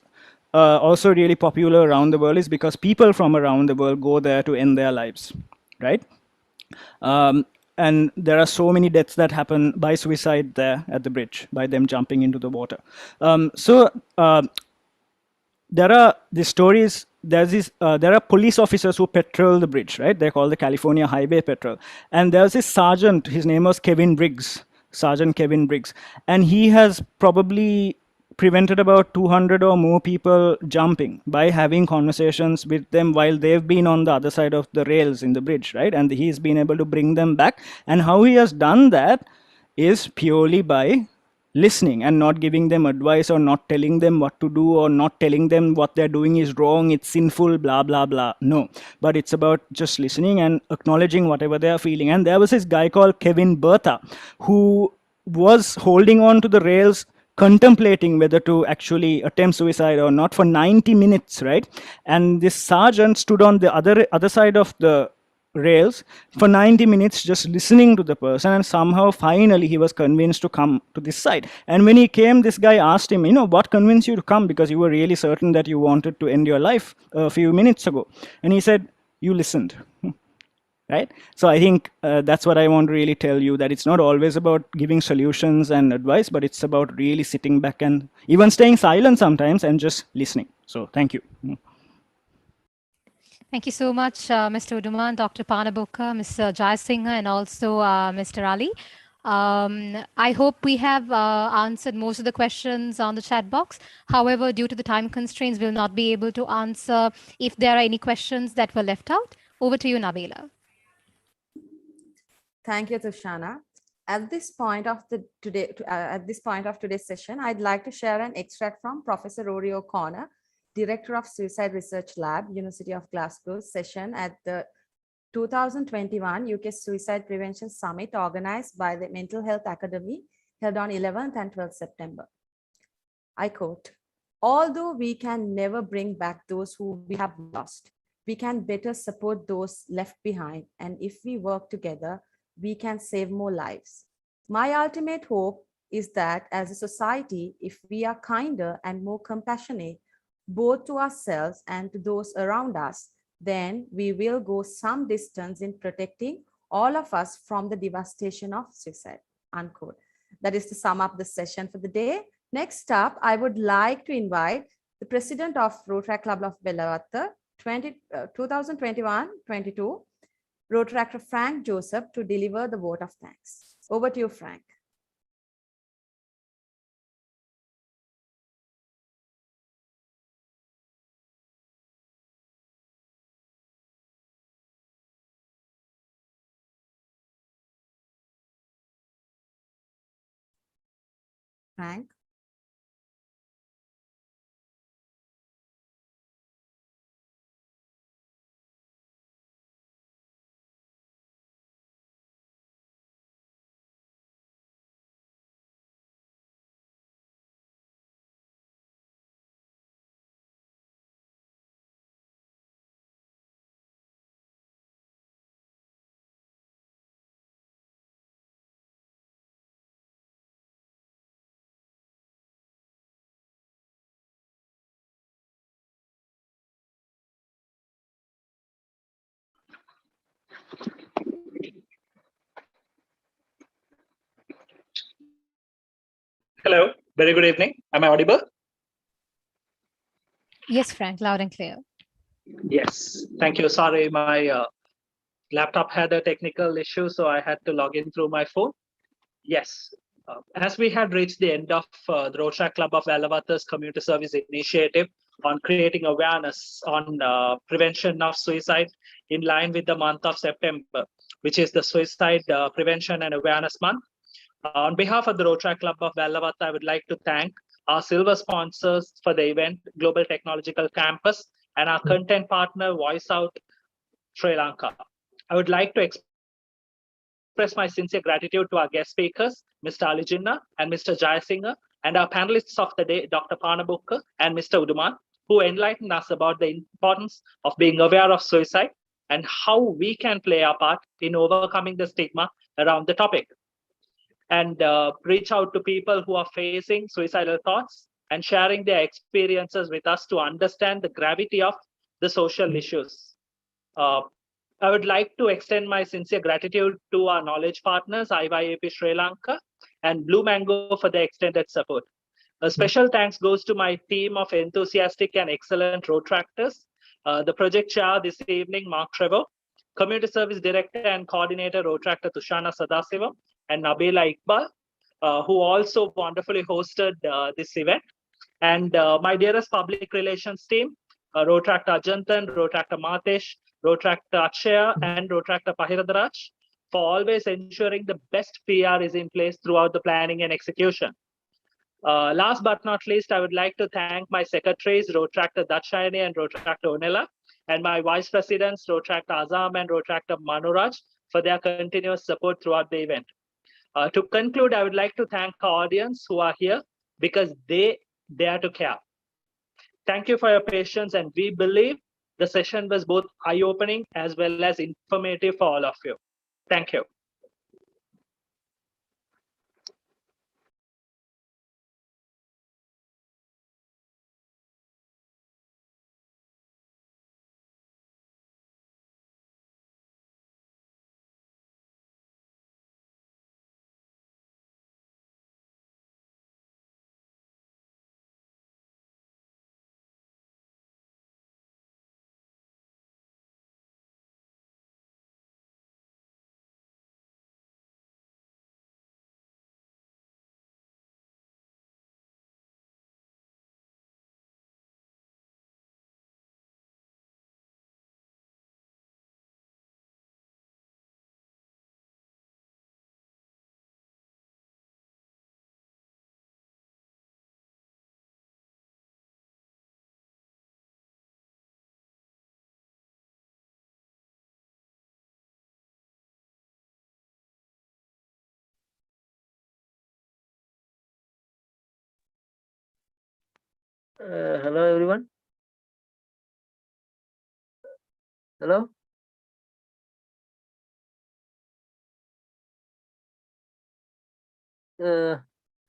also really popular around the world is because people from around the world go there to end their lives, right? And there are so many deaths that happen by suicide there at the bridge, by them jumping into the water. There are these stories, there are police officers who patrol the bridge, right? They're called the California Highway Patrol. And there's this sergeant, his name was Sergeant Kevin Briggs. And he has probably prevented about 200 or more people jumping by having conversations with them while they've been on the other side of the rails in the bridge, right? And he's been able to bring them back. And how he has done that is purely by listening and not giving them advice or not telling them what to do or not telling them what they're doing is wrong, it's sinful, blah, blah, blah. No, but it's about just listening and acknowledging whatever they are feeling. And there was this guy called Kevin Bertha who was holding on to the rails, contemplating whether to actually attempt suicide or not for 90 minutes, right? And this sergeant stood on the other side of the rails for 90 minutes just listening to the person, and somehow finally he was convinced to come to this side. And when he came, this guy asked him, what convinced you to come, because you were really certain that you wanted to end your life a few minutes ago. And he said, you listened. Right? So I think that's what I want to really tell you, that it's not always about giving solutions and advice, but it's about really sitting back and even staying silent sometimes and just listening. So thank you. Thank you so much, Mr. Uduman, Dr. Panabokke, Mr. Jayasinghe, and also Mr. Ali. I hope we have answered most of the questions on the chat box. However, due to the time constraints, we'll not be able to answer if there are any questions that were left out. Over to you, Nabila. Thank you, Tushana. At this point of today's session, I'd like to share an extract from Professor Rory O'Connor, Director of Suicide Research Lab, University of Glasgow's session at the 2021 UK Suicide Prevention Summit organized by the Mental Health Academy, held on 11th and 12th September. I quote, "Although we can never bring back those who we have lost, we can better support those left behind, and if we work together, we can save more lives. My ultimate hope is that as a society, if we are kinder and more compassionate, both to ourselves and to those around us, then we will go some distance in protecting all of us from the devastation of suicide." Unquote. That is to sum up the session for the day. Next up, I would like to invite the President of Rotaract Club of Wellawatte 2021-22, Rotaract Frank Joseph, to deliver the vote of thanks. Over to you, Frank. Frank. Hello, very good evening. Am I audible? Yes, Frank, loud and clear. Yes, thank you. Sorry, my laptop had a technical issue, so I had to log in through my phone. Yes, as we had reached the end of the Rotaract Club of Wellawatte's community service initiative on creating awareness on prevention of suicide in line with the month of September, which is the Suicide Prevention and Awareness Month. On behalf of the Rotaract Club of Wellawatte, I would like to thank our silver sponsors for the event, Global Technological Campus, and our content partner, Voice Out Sri Lanka. I would like to express my sincere gratitude to our guest speakers, Mr. Ali Jinnah and Mr. Jayasinghe, and our panelists of the day, Dr. Panabokke and Mr. Uduman, who enlightened us about the importance of being aware of suicide and how we can play our part in overcoming the stigma around the topic. And reach out to people who are facing suicidal thoughts and sharing their experiences with us to understand the gravity of the social issues. I would like to extend my sincere gratitude to our knowledge partners, IYAP Sri Lanka and Blue Mango, for their extended support. A special thanks goes to my team of enthusiastic and excellent Rotaractors, the project chair this evening, Mark Trevor, Community Service Director and Coordinator, Rotaractor Tushana Sadasivam, and Nabila Iqbal, who also wonderfully hosted this event. And my dearest public relations team, Rotaract Ajantan, Rotaract Matesh, Rotaract Akshaya, and Rotaract Pahiradaraj, for always ensuring the best PR is in place throughout the planning and execution. Last but not least, I would like to thank my secretaries, Rotaract Dachayani and Rotaract Onela, and my vice presidents, Rotaract Azam and Rotaract Manuraj, for their continuous support throughout the event. To conclude, I would like to thank our audience who are here because they dare to care. Thank you for your patience, and we believe the session was both eye-opening as well as informative for all of you. Thank you. Hello, everyone. Hello.